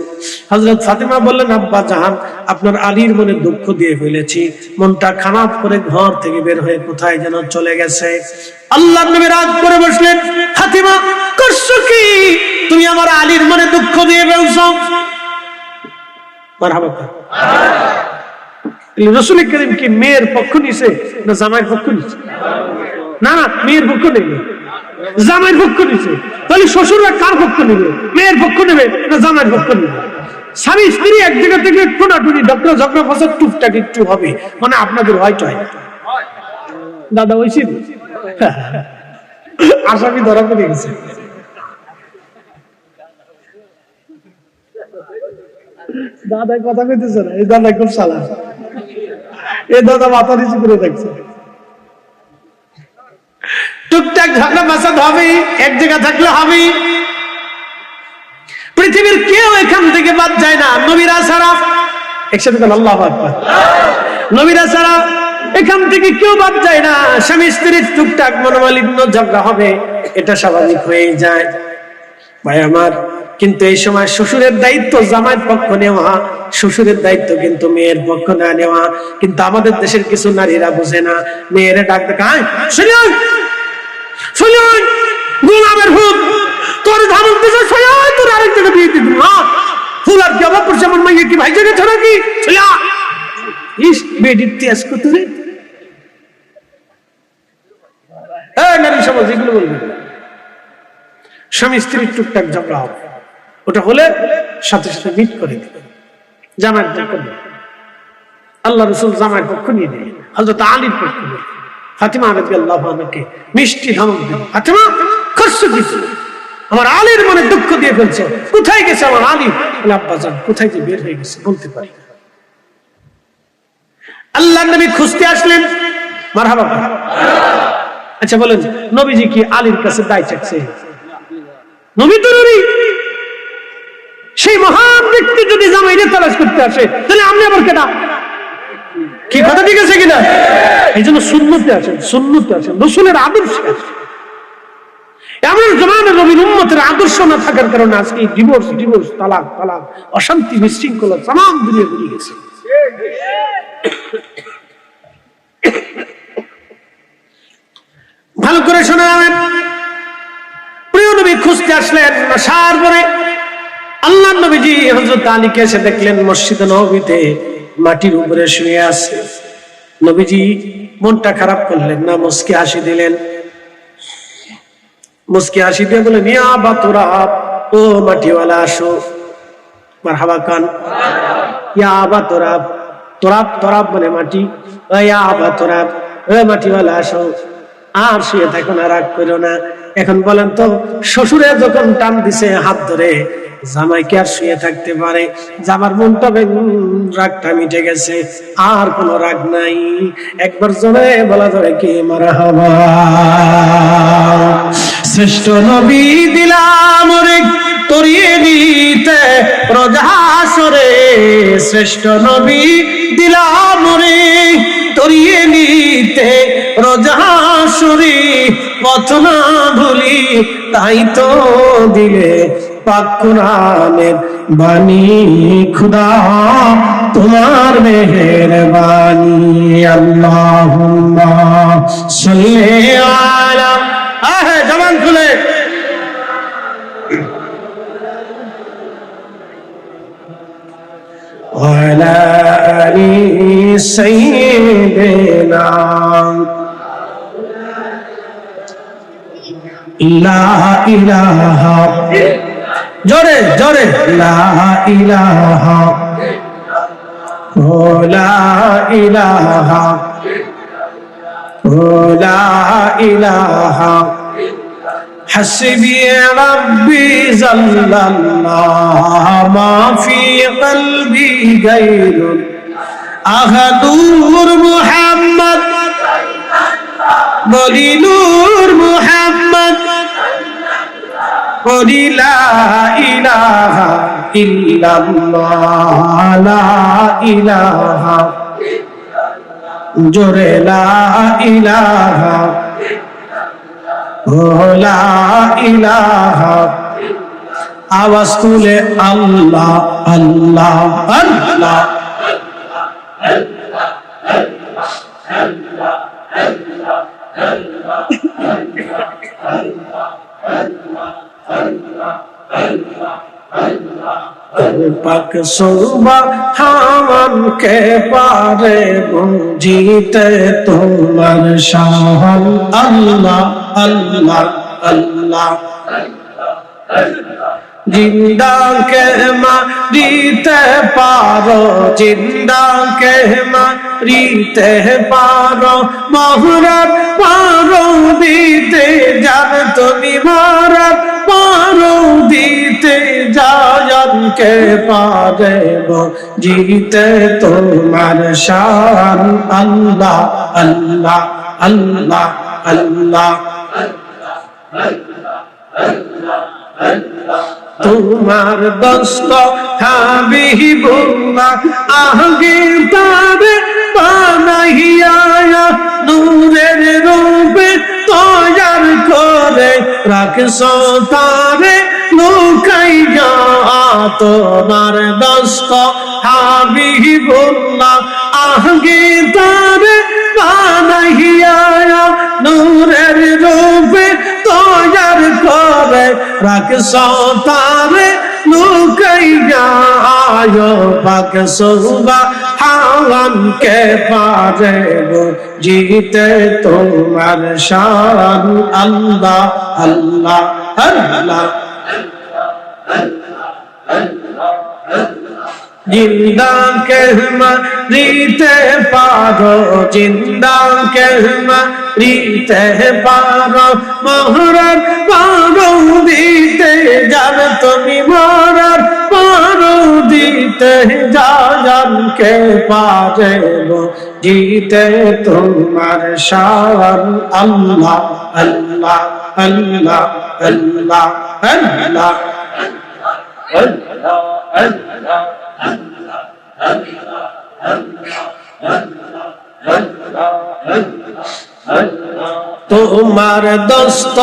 S1: হযরত ফাতেমা বললেন, আব্বা জাহান, আপনার আলীর মনে দুঃখ দিয়ে ফেলেছি, মনটা খারাপ করে ঘর থেকে বের হয়ে কোথায় যেন চলে গেছে। আল্লাহর নবী রাগ করে বসলেন, ফাতেমা করছো কি? তুমি আমার আলীর মনে দুঃখ দিয়ে ফেলছো। মারহাবা। রাসূল করিম কি মেয়ের পক্ষ নিছে না জামাইয়ের পক্ষ নিছে? না না, মেয়ের পক্ষ নেবে, জামাইয়ের পক্ষ নিছে। তাহলে শ্বশুররা কার পক্ষ নেবে? মেয়ের পক্ষ নেবে না জামাইয়ের পক্ষ নেবে? স্বামী স্ত্রী এক জায়গা থেকে টোনাটুনি ঝগড়া ঝগড়া ফসল টুকটাক একটু হবে, মানে আপনাদের হয়তো হয় দাদা হয়েছি আসামি ধরা পড়ে গেছে। দাদা কথা কইতেছে না, এই দাদা খুব সালা, এই দাদা মাথা নিচু করে দেখছে। টুকটাক ঝগড়া মাসাদ হবে, এক জায়গা থাকলে হবে। পৃথিবীর কেউ এখান থেকে বাদ যায় না, নবীরা ছাড়া। একসাথে বলেন আল্লাহু আকবার। নবীরা ছাড়া এখান থেকে কেউ বাদ যায় না। স্বামী স্ত্রীর টুকটাক মনোমালিন্য ঝগড়া হবে, এটা স্বাভাবিক হয়ে যায় ভাই আমার। কিন্তু এই সময় শ্বশুরের দায়িত্ব জামাইয়ের পক্ষ নেওয়া, শ্বশুরের দায়িত্ব কিন্তু মেয়ের পক্ষ না নেওয়া। কিন্তু আমাদের দেশের কিছু নারীরা বুঝে না, মেয়েরা ডাক দেখায়, শুনুন শুনুন গোলামের হুক, তোর ধামক দিছে, শুনুন তোর আরেক জায়গায় বিয়ে দিবি না। ফুল আর কি অভাব পড়ছে, আমার মাইয়া কি ভাই জায়গায় ছাড়া কি শুয়া ইস বেডির তেজ করতে রে। এই নারী সমাজ এগুলো বলবে। স্বামী স্ত্রীর টুকটাক ঝগড়া হবে, ওটা হলে সাথে সাথে মিট করে দিবে, জামাইয়ের পক্ষ নিয়ে। আল্লাহ রাসূল জামাইয়ের পক্ষ নিয়ে দিলেন, হযরত আলীর পক্ষ নিয়ে ফাতিমা রাদিয়াল্লাহু আনহাকে মিষ্টি ধমক দিলেন, ফাতিমা করছো কি? আমার আলীর মনে দুঃখ দিয়ে ফেলছো, কোথায় গেছে আমার আলী? বলে আব্বা জান কোথায় যে বের হয়ে গেছে বলতে পারি না। আল্লাহর নবী খুঁজতে আসলেন। মারহাবা। আচ্ছা বলেন, নবীজি কি আলীর কাছে দায় চাচ্ছে? নবী তো নবী, সেই মহান ব্যক্তি যদি জামাইরে তালাশ করতে আসে, তাহলে আপনি আবার কেডা? কি কথা ঠিক আছে কিনা? এই জন্য সুন্নতে আসেন, সুন্নতে আসেন, রাসূলের আদর্শে আসেন। এমন জমানায় নবীর উম্মতের আদর্শ না থাকার কারণে আজকে ডিভোর্স ডিভোর্স, তালাক তালাক, অশান্তি বিশৃঙ্খলা তামাম দুনিয়া ঘুরে গেছে। ভালো করে শুনে নেবেন, প্রিয় নবী খুঁজতে আসলেন। আসার পরে আল্লাহর নবীজি হযরত আলীকে এসে দেখলেন মসজিদে নববীতে মাটির উপরে শুয়ে আছে। নবীজি মনটা খারাপ করলেন না, মুস্কি হাসি দিলেন। মুস্কি হাসি দিয়ে বলেন, ইয়া আবা তুরাব, ও মাটিওয়ালা আসো। মারহাবা খান। ইয়া আবা তুরাব, তুরাব তুরাব মানে মাটি। ইয়া আবা তুরাব, ও মাটিওয়ালা আসো। আর শুয়ে থাকো না, রাগ করো না। এখন বলেন তো, শ্বশুরে যখন টান দিছে হাত ধরে, জামাই কি আর শুয়ে থাকতে পারে? জামার মনটা রাগটা মিটে গেছে, আর কোনো রাগ নাই। একবার জোরে বলা ধরে কি মারহাবা। শ্রেষ্ঠ নবী দিলাম রে তরিয়ে দিতে রোজাসরে, শ্রেষ্ঠ নবী দিলাম রে তরিয়ে নিতে রোজাসরে, পথ না ভুলি তাই তো দিলে পাক কুরআনের বাণী, খুদা তোমার মেহেরবানি। আল্লাহুম্মা সাল্লি আলা, আহে জবান খুলে ওয়ালা আলি সাইয়্যিদিনা লা ইলাহা, জোরে জোরে লা ইলাহা, ও লা ইলাহা, ও লা ইলাহা, হাসবি রাব্বি জাল্লাল্লাহ মা ফি কলবি গায়রুন আহাদুর মুহাম্মদ, বলি নূর মুহাম্মদ, বলি লা ইলাহা ইল্লাল্লাহ, লা ইলাহা, জোরে লা ইলাহা, ও লা ইলাহা, আওয়াজ তুলে আল্লাহ আল্লাহ আল্লাহ, পাক সুবহান কে পারে বুঝিতে তোমার শান, আল্লাহ আল্লাহ আল্লাহ, জিন্দা কে মারিতে পারো, জিন্দা কে মারিতে পারো, মহরার পারো দিতে জান তুমি, মহরার পারো দিতে জান কে পারে জিতে তোমার শান, আল্লাহ আল্লাহ আল্লাহ আল্লাহ, তোমার দস্ত হাবিবুল্লাহ আগে তারে বানাইয়া নূরের রূপে তৈয়ার করে রাখছো তারে লুকাইয়া, তোমার দস্ত হাবিবুল্লাহ আগে তারে বানাইয়া নূরের রূপে তৈয়ার করে রাখছো তারে লুকাইয়া, পাক সুবহান কে পারে জিতে তোমার শান, আল্লাহ আল্লাহ আল্লাহ, জিন্দা কে মারিতে পারো, জিন্দা কে মারিতে পারো, মহরার পারো দিতে জান তুমি, মহরার পারো দিতে জান কে পারে জিতে তোমার শান, আল্লাহ আল্লাহ আল্লাহ আল্লাহ আল্লাহ আল্লাহ, তোমার দোস্ত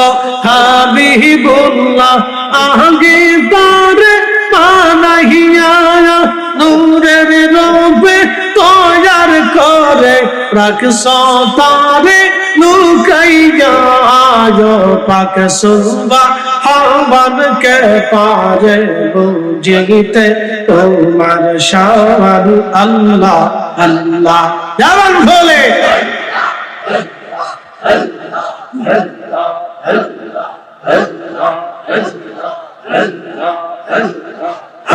S1: হাবিবুল্লাহ আগে তারে বানাইয়া নূরের রূপে তৈয়ার করে রাখছো তারে লুকাইয়া, পাক সুবহান কে পারে বুঝিতে তোমার শান, আল্লাহ আল্লাহ, জবান বলে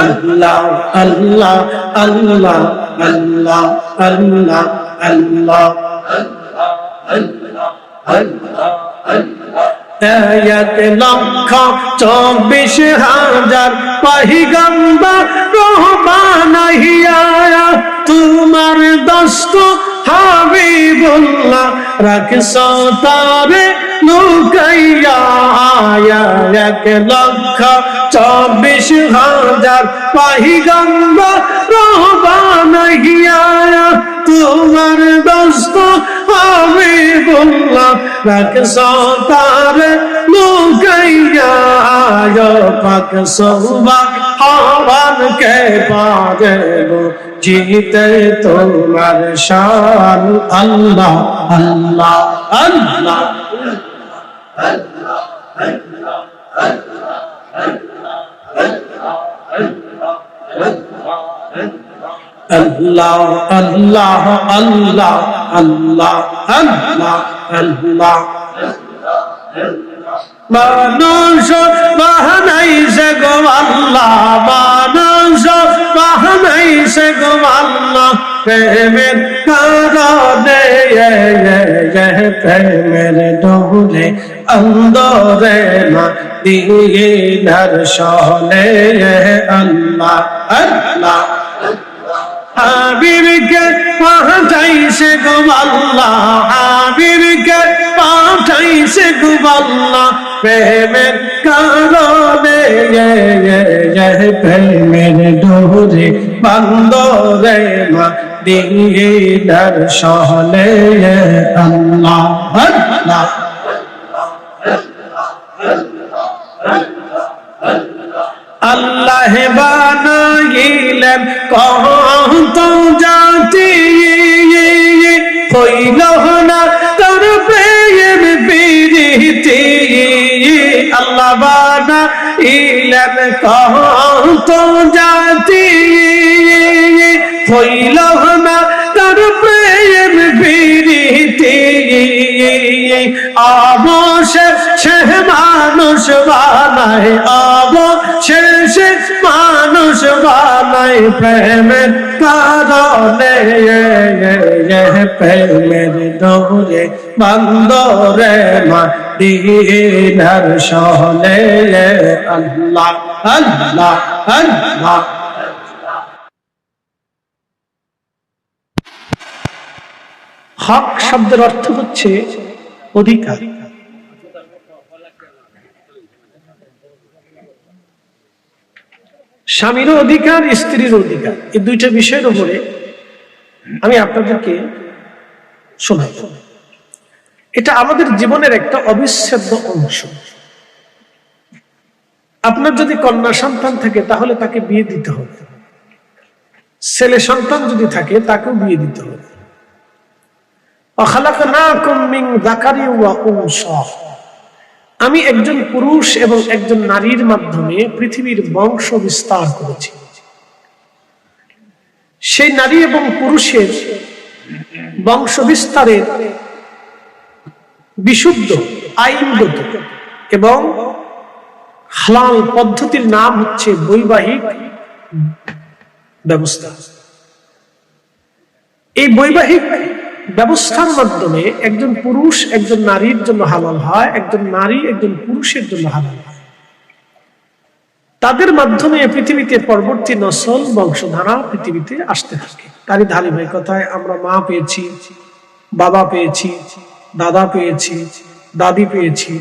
S1: আল্লাহ আল্লাহ আল্লাহ আল্লাহ আল্লাহ আল্লাহ, এক লক্ষ 24,000 পয়গম্বর বানাইয়া তোমার দস্ত হাবিবুল্লাহ রাখছো তারে লুকাইয়া, 1,24,000 পয়গম্বর বানাইয়া তোমার দস্ত হাবিবুল্লাহ রাখছো তারে লুকাইয়া, পাক সুবহান কে পারে জিতে তোমার শান, আল্লাহ আল্লাহ আল্লাহ আল্লাহ আল্লাহ আল্লাহ আল্লাহ আল্লাহ আল্লাহ মানুষ বানাইছে গো আল্লাহ, মানুষ বানাইছে গো আল্লাহ, প্রেমের কারণে প্রেমের ডোরে অন্দরে না দিনার শোনে আল্লাহ আল্লাহ। হাবিবকে পাঠাইছে গো আল্লাহ, হাবিবকে পাঠাইছে গো আল্লাহ, প্রেমের কারণে প্রেমের ডোরে বন্দরে মদিনার শহরে আল্লাহ আল্লাহ। আল্লাহ বানাইলেন কত জাতি, হইল না তার প্রেম প্রীতি। আল্লাহ বানাইলেন কত জাতি, হইল না তার প্রেম প্রীতি। অবশেষে মানুষ বানায়, অবশেষে মানুষ বানায় প্রেমের কারণে প্রেমের ডোরে বন্দরে মদিনার শহরে আল্লাহ আল্লাহ আল্লাহ। হক শব্দের অর্থ হচ্ছে অধিকার। স্বামীর অধিকার, স্ত্রীর অধিকার, এই দুইটা বিষয়ের উপরে আমি আপনাদেরকে শোনাব। এটা আমাদের জীবনের একটা অবিচ্ছেদ্য অংশ। আপনার যদি কন্যা সন্তান থাকে তাহলে তাকে বিয়ে দিতে হবে, ছেলে সন্তান যদি থাকে তাকেও বিয়ে দিতে হবে। আমি একজন পুরুষ এবং একজন নারীর মাধ্যমে পৃথিবীর বংশ বিস্তার করেছি। সেই নারী এবং পুরুষের বংশ বিস্তারের বিশুদ্ধ আইনগত এবং হালাল পদ্ধতির নাম হচ্ছে বৈবাহিক ব্যবস্থা। এই বৈবাহিক ব্যবস্থার মাধ্যমে একজন পুরুষ একজন নারীর জন্য হালাল হয়, একজন নারী একজন পুরুষের জন্য হালাল হয়। তাদের মাধ্যমে পৃথিবীতে পরবর্তী নসল বংশধারা পৃথিবীতে আসতে থাকে। তারই ধারাবাহিকতায় আমরা মা পেয়েছি, বাবা পেয়েছি, দাদা পেয়েছি, দাদি পেয়েছি,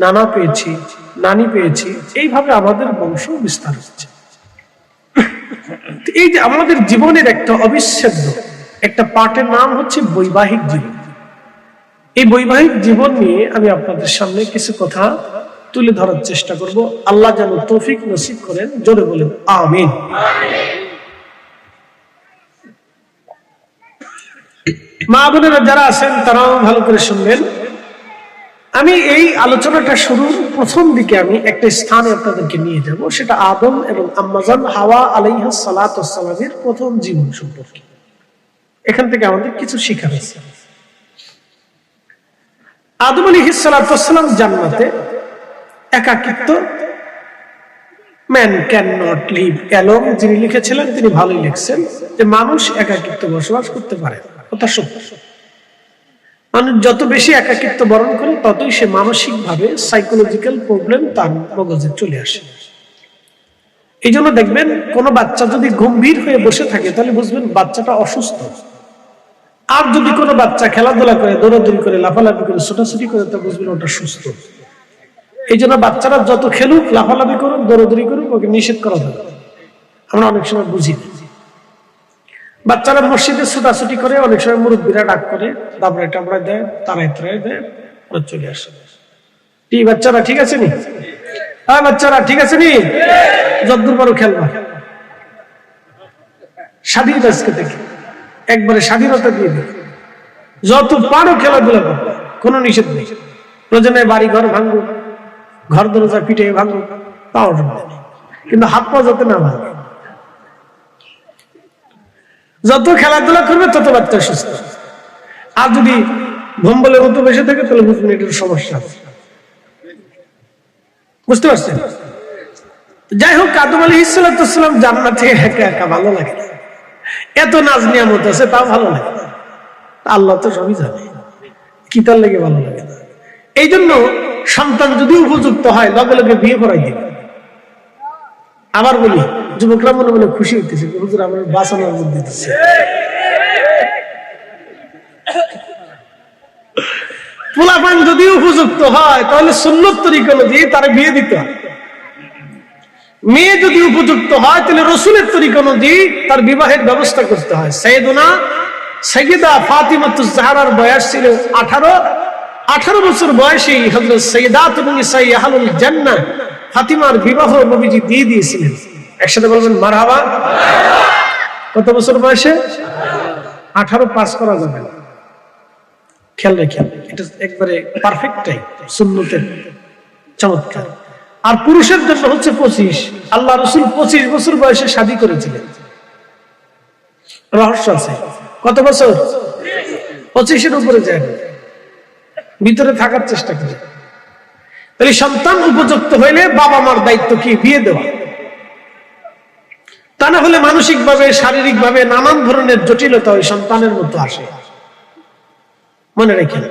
S1: নানা পেয়েছি, নানি পেয়েছি, এইভাবে আমাদের বংশ বিস্তার হচ্ছে। এই যে আমাদের জীবনের একটা অবিচ্ছেদ্য একটা পার্টের নাম হচ্ছে বৈবাহিক জীবন। এই বৈবাহিক জীবন নিয়ে আমি আপনাদের সামনে কিছু কথা তুলে ধরার চেষ্টা করব। আল্লাহ যেন তৌফিক নসিব করেন, জোরে বলেন আমিন। মা বোনেরা যারা আছেন তারাও ভালো করে শুনবেন। আমি এই আলোচনাটা শুরুর প্রথম দিকে আমি একটা স্থানে আপনাদেরকে নিয়ে যাব, সেটা আদম এবং আম্মাজান হাওয়া আলাইহিস সালাতু ওয়াস সালামের প্রথম জীবন সম্পর্কে। এখান থেকে আমাদের কিছু শিক্ষা আছে। আদম আলাইহিস সালাতু ওয়াস সালাম জান্নাতে একাকিত্ব, man can not live alone, যিনি লিখেছিলেন তিনি ভালোই লিখছেন যে মানুষ একাকিত্ব বসবাস করতে পারে। কথা সত্য। মানুষ যত বেশি একাকিত্ব বরণ করে ততই সে মানসিক ভাবে সাইকোলজিক্যাল প্রবলেম তার মগজে চলে আসে। এই জন্য দেখবেন কোন বাচ্চা যদি গম্ভীর হয়ে বসে থাকে তাহলে বুঝবেন বাচ্চাটা অসুস্থ। আর যদি কোনো বাচ্চা খেলাধুলা করে, দৌড়াদৌড়ি করে, লাফালাফি করে, ছোটাছুটি করে, তা বুঝবেন ওটা সুস্থ। এই জন্য বাচ্চারা যত খেলুক, লাফালাফি করুক, দৌড়াদৌড়ি করুক, ওকে নিষেধ করা যাবে। আমরা অনেক সময় বুঝি না। বাচ্চারা মসজিদে ছোটাছুটি করে, অনেক সময় মুরব্বীরা ডাক করে, দাবড়ায় টাবড়ায় দেয়, তারাই তারাই দেয়, চলে আসে। কি বাচ্চারা ঠিক আছে নি? হ্যাঁ বাচ্চারা ঠিক আছে নি? যতদূর পারো খেলবা, স্বাধীনতা আজকে থেকে একবারে স্বাধীনতা দিয়ে দেয়। যত পারো খেলাধুলা করো, কোনো নিষেধ নেই। প্রয়োজনে বাড়ি ঘর ভাঙবো, ঘর দরজা পিঠে ভাঙবো, তাও কিন্তু হাত পা যাতে না ভাঙে। যত খেলাধুলা করবে তত বাচ্চা সুস্থ। আর যদি ভম্বলের মতো বেশি থাকে তাহলে বুঝবেন এটার সমস্যা আছে। বুঝতে পারছেন? যাই হোক, আদম আলাইহিস সালাম জান্নাতে একা একা ভালো লাগে, এত নাজ নিয়ামত আছে তাও ভালো লাগে। আল্লাহ তো সবই জানে, কি তার লেগে ভালো লাগে না। এই জন্য সন্তান যদি উপযুক্ত হয় লগে লগে বিয়ে করাই দিবে। আবার বলি, যুবকরা মনে মনে খুশি হইতেছে, হুজুর আমার বাঁচানোর মধ্যে দিচ্ছে। পোলাপান যদি উপযুক্ত হয় তাহলে সুন্নত তরিকা অনুযায়ী তার বিয়ে দিতে হয়। মেয়ে যদি উপযুক্ত হয় তাহলে রসুলের তরিকা অনুযায়ী তার বিবাহের ব্যবস্থা করতে হয়। সাইয়েদা ফাতিমাতুজ জাহরার বয়স ছিল 18 বছর বয়সে হযরত সাইয়্যিদাতুন নিসা আহলুল জান্নাহ ফাতিমার বিবাহ নবীজি দিয়ে দিয়েছিলেন। একসাথে বলবেন মারহাবা। কত বছর বয়সে? 18 পাস করা যাবে না, খেয়াল রাখেন, এটা একবারে পারফেক্ট টাইম, সুন্নতের চমৎকার। আর পুরুষের জন্য হচ্ছে 25। আল্লাহ রাসূল 25 বছর বয়সে শাদী করেছিলেন। রহস্য আছে। কত বছর? 25-এর উপরে যায় না, ভিতরে থাকার চেষ্টা করে। তাহলে সন্তান উপযুক্ত হইলে বাবা মার দায়িত্ব কি? বিয়ে দেওয়া। তা না হলে মানসিক ভাবে, শারীরিক ভাবে নানান ধরনের জটিলতা ওই সন্তানের মধ্যে আসে। মনে রেখেন,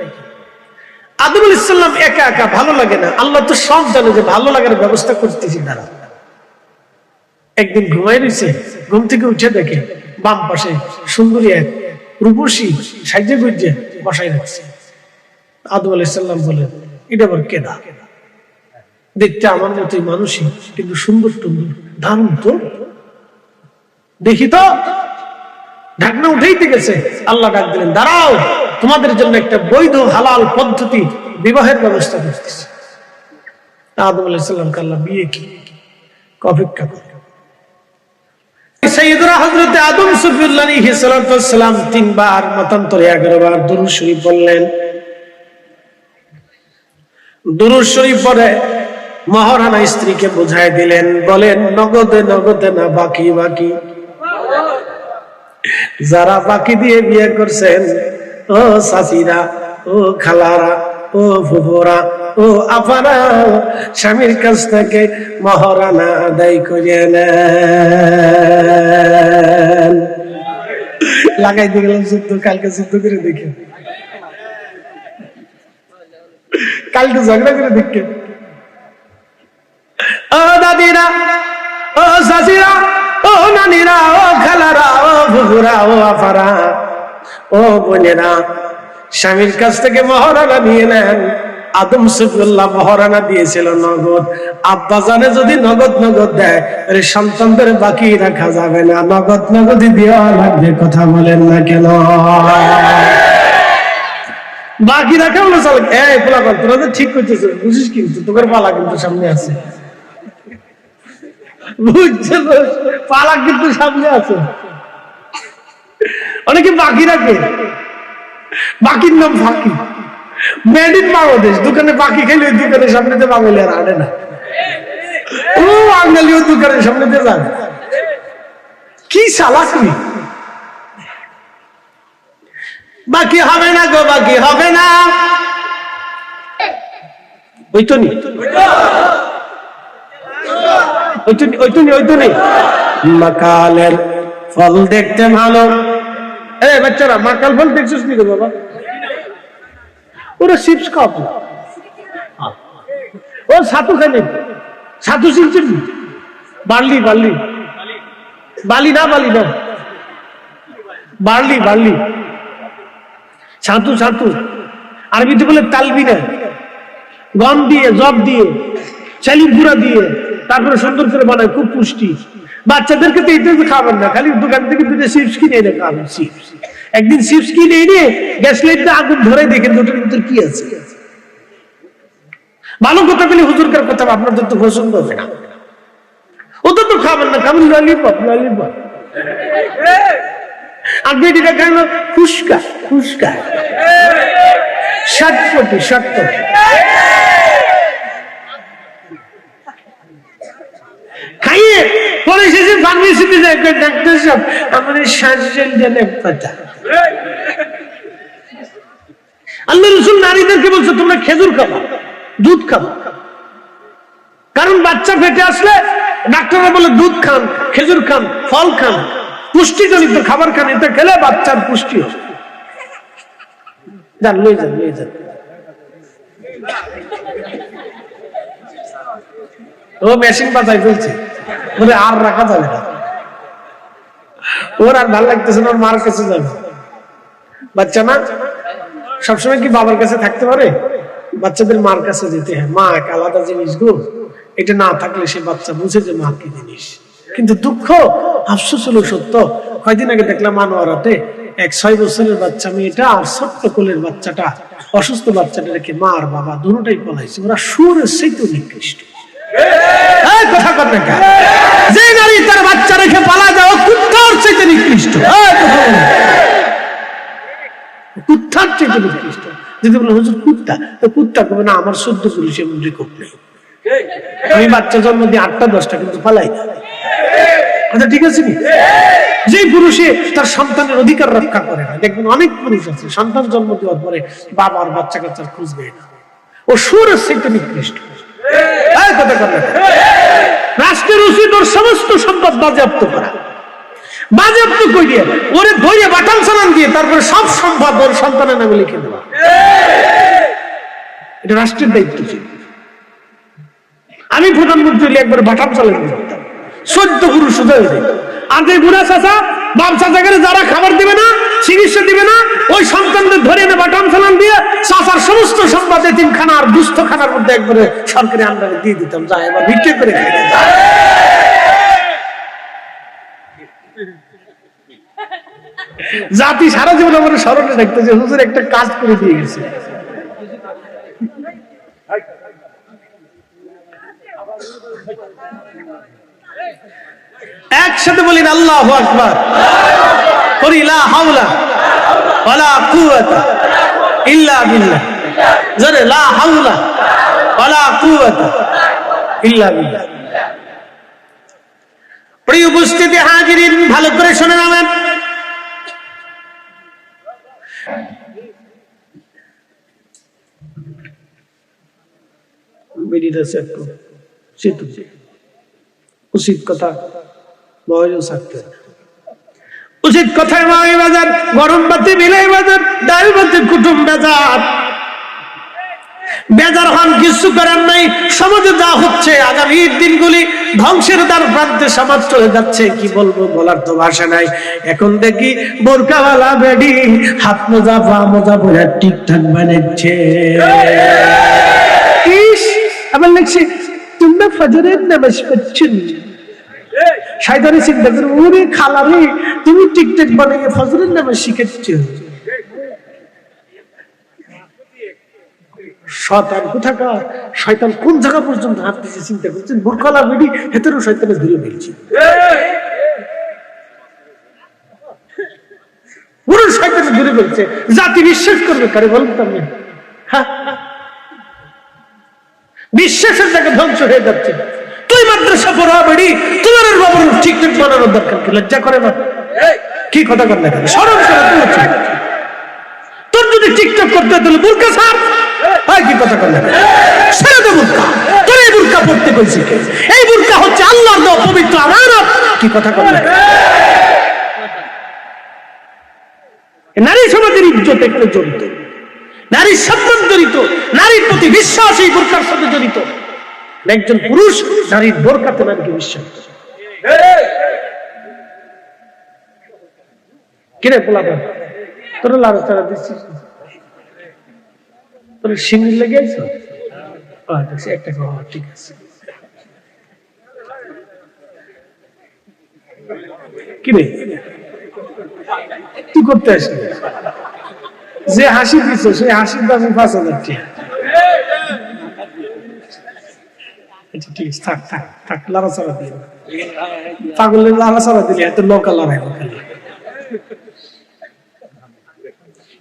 S1: আদম আলাইহিস সালাম একা একা ভালো লাগে না, আল্লাহ তো সব জানে যে ভালো লাগার ব্যবস্থা করতেছি তারা। একদিন ঘুমাই রয়েছে, ঘুম থেকে উঠে দেখে বাম পাশে সুন্দরী এক রূপসী সাইজে গুজে বসাই রাখছে। আদম আলাইহিস সালাম বলেন, এটা আবার কেডা? দেখতে আমার মতোই মানুষই, কিন্তু সুন্দর টুন্দর, দারুণ তো, দেখি তো। ঢাকনা উঠেইতে গেছে, আল্লাহ ডাক দিলেন, দাঁড়াও, তোমাদের জন্য একটা বৈধ হালাল পদ্ধতি বিবাহের ব্যবস্থা করতেছি। আদম আলাইহিস সালামকে আল্লাহ বিয়ে কি অপেক্ষা করে। সাইয়্যিদুনা হযরত আদম সুফিউল্লাহ আলাইহিস সালাম 3 বার মতান্তরে 11 বার দুরূদ শরীফ বললেন। দুরূদ শরীফ পড়ে মহারানা স্ত্রীকে বুঝাই দিলেন, বলেন নগদে নগদে না, বাকি বাকি। যারা বাকি দিয়ে বিয়ে করছেন, ও চাচিরা, ও খালারা, ও ফুফুরা, ও আপারা, স্বামীর কাছ থেকে মহারানা আদায় করে নেন। লাগাই দিয়ে গেলাম যুদ্ধ, কালকে যুদ্ধ করে দেখে, কালকে ঝগড়া করে দেখে। ও দাদিরা, ও চাচিরা, ও নানিরা, ও খালারা, ও ফুফুরা, ও আপারা, ও বোনেরা, স্বামীর কাছ থেকে মহারানা নিয়ে নেন। আদম সুফিউল্লাহ মহারানা দিয়েছিল নগদ। আব্বা জানে যদি নগদ নগদ দেয়, আরে সন্তানদের বাকি রাখা যাবে না, নগদ নগদই দেওয়া লাগবে। কথা বলেন না কেন? বাকি রাখা হলো চলে। এই পোলা কর, তোরা তো ঠিক করতেছ, বুঝিস কিন্তু তোর পালা কিন্তু সামনে আছে, বুঝছেন? পালা কিন্তু সামনে আছে। অনেকে বাকি রাখে, বাকির নাম ফাঁকি। মেড ইন বাংলাদেশ, দোকানে বাকি খেলে ওই দোকানের সামনেতে বাঙালি আর আনে না, ও বাঙালি ওই দোকানের সামনেতে যান। কি চালাকি! বাকি হবে না গো, বাকি হবে না। ওই তো নি, মাকালের ফল দেখতে ভালো। বাচ্চারা, মাকাল ফল দেখছিস নি বাবা? ওরা চিপস খাও, ও ছাতু খাই, ছাতু চিনছেন? বার্লি, বার্লি, বালি না, বালি না, বার্লি, বার্লি, ছাতু, ছাতু আরবিতে বলে তালবি না। গম দিয়ে, জব দিয়ে, চালি গুঁড়া দিয়ে তারপরে সুন্দর করে বানায়, খুব পুষ্টি। বাচ্চাদেরকে তো এটা খাবেন না, খালি দোকান থেকে দুটো চিপস কিনে এনে খাবেন। চিপস একদিন চিপস কিনে এনে গ্যাস লাইটটা আগুন ধরে দেখেন ওটার ভিতর কি আছে। ভালো কথা বলে হুজুরকার কথা আপনাদের তো পছন্দ হবে না, ওটা তো খাবেন না, খাবেন ললিপপ, ললিপপ। আর বেটিটা খাইল ফুসকা, ফুসকা, ষটপটি, ষটপটি। খাইয়ে পরে শেষে ফার্মেসিতে যায়, ডাক্তার সাহেব আমার শ্বাসের যেন কথা। আল্লাহ রাসূল নারীদেরকে বলছে তোমরা খেজুর খাবা, দুধ খাবা, কারণ বাচ্চা পেটে আসলে ডাক্তাররা বলে দুধ খান, খেজুর খান, ফল খান, পুষ্টিজনিত খাবার খান, এটা খেলে বাচ্চার পুষ্টি হবে। যান লয়ে যান, লয়ে যান। ও মেশিন বাজাই ফেলছে, বলে আর রাখা যাবে না, ওর আর ভালো লাগতেছে না, ওর মার কাছে যাবে। বাচ্চা না সবসময় কি বাবার কাছে থাকতে পারে? বাচ্চাদের মার কাছে যেতে হয়। মা এক আলাদা জিনিস গো, এটা না থাকলে সে বাচ্চা বুঝে যে মা কি জিনিস। কিন্তু দুঃখ, আফসোস হলো সত্য, কয়দিন আগে দেখলাম আনোয়ারাতে এক 6 বছরের বাচ্চা মেয়েটা আর ছোট্ট কোলের বাচ্চাটা, অসুস্থ বাচ্চাটা রেখে মা আর বাবা দুটোটাই পলাইছে। ওরা সুরের চাইতে নিকৃষ্ট। কথা কর না, যে নারী তার বাচ্চা রেখে পালা যায়, ও কুত্তার চাইতে নিকৃষ্ট। কুত্তার চাইতে নিকৃষ্ট। যদি বলে হুজুর কুত্তা, তো কুত্তা কবে না, আমার 14 পুরুষ এমন রেকর্ড নেই। আমি বাচ্চা জন্ম দিয়ে 8টা 10টা কিন্তু পালাই না। আচ্ছা ঠিক আছে, যে পুরুষে তার সন্তানের অধিকার রক্ষা করে না, দেখবেন অনেক পুরুষ আছে সন্তান জন্ম দেওয়ার পরে বাবার বাচ্চা কাচ্চার খোঁজ নেয় না, ও সুরের চাইতে নিকৃষ্ট। রাষ্ট্রের উচিত ওর সমস্ত সম্পদ বাজেয়াপ্ত করা, বাজেয়াপ্ত করিয়ে ওরে ধরে বাটাম চালান দিয়ে তারপরে সব সম্পদ ওর সন্তানের নামে লিখে দেওয়া, এটা রাষ্ট্রের দায়িত্ব ছিল। আমি প্রধানমন্ত্রী হলে একবার বাটাম চালান দিতাম, 14 পুরুষ সোজা হয়ে যেত। আর যে বুড়া চাচা বাপ চাচা করে যারা খাবার দিবে না, চিকিৎসা দিবে না, ওই সন্তানদের ধরে এনে বাটাম চালান দিয়ে চাচার সমস্ত সম্পদ এতিমখানা আর দুস্থখানার মধ্যে একবারে সরকারি আন্ডারে দিয়ে দিতাম, যা এবার বিক্রি করে খাইতে যায়। জাতি সারা জীবন আমার স্মরণে রাখতে যে হুজুর একটা কাজ করে দিয়ে গেছে। একসাথে বলি আল্লাহু আকবার, করি লা হাওলা ওয়ালা কুওয়াতা ইল্লা বিল্লাহ, জোরে লা হাওলা ওয়ালা কুওয়াতা ইল্লা বিল্লাহ। প্রিয় উপস্থিতি হাজিরিন, ভালো করে শুনে নেবেন। উচিত কথা উচিত কথায় মাই বাজার, গরম বাতি বিলাই বাজার, ডাল বাতি কুটুম বাজার, বেজার হন, কিছু করার নাই। সমাজে যা হচ্ছে, আগামীর দিনগুলি ধ্বংসের দ্বার প্রান্তে সমাজ চলে যাচ্ছে, কি বলবো, বলার তো ভাষা নাই। এখন দেখি বোরকাওয়ালা বেডি হাত মোজা পা মোজা পরে ঠিকঠাক বানাচ্ছে। আবার লিখছে তোমরা ফজরের নামাজ পড়ছো, শয়তানি চিন্তা করে, ওরে খালারে তুমি টিকটক বানিয়ে ফজরের নামাজ শিখাচ্ছ। শয়তান কোথাকার, শয়তান কোন জায়গা পর্যন্ত হাঁটতেছে চিন্তা করছেন। বোরকাওয়ালা বেডি হেতেরও শয়তানে ধরে ফেলছে, পুরো শয়তানে ধরে ফেলছে। জাতি বিশ্বাস করবে কারে বলতাম না, বিশ্বাসের জায়গা ধ্বংস হয়ে যাচ্ছে। তুই মাদ্রাসা পড়া বেড়ি, তোমার বাবার ঠিকঠাক বানানোর দরকার কি? লজ্জা করে না? কি কথা কর না, শরম করে। তোর যদি টিকটক করতে তাহলে বোরকা ছাড়। কি কথা কর না, ছেড়ে দে বোরকা। তোর এই বোরকা পড়তে কইছি কে? এই বোরকা হচ্ছে আল্লাহর দেওয়া পবিত্র আমানত। কি কথা কর না, নারী সমাজের ইজ্জত একটু জড়িত, নারীর সম্মান জড়িত, নারীর প্রতি বিশ্বাস এই বোরকার সাথে জড়িত। একজন পুরুষ নারীর বোরকাতে নারীকে বিশ্বাস কিরে পোলাপা, তোর লাড়া চাড়া দিচ্ছিস, তোর সিঙ্গি লেগে আছে একটা, ঠিক আছে। কিরে তুই করতে আসলি, যে হাসি দিচ্ছ সেই হাসির দামে 5,000 টাকা। ঠিক আছে, থাক থাক থাক, লাড়াচাড়া দিয়ে পাগলের লাড়াচাড়া দিলে এত নৌকা লড়াই খালি।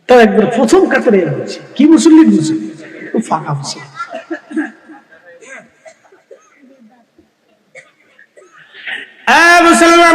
S1: তো একবার প্রথম কাতারে বলছি, কি মুসল্লি বুঝি ফাঁকা বসে। মুসলমান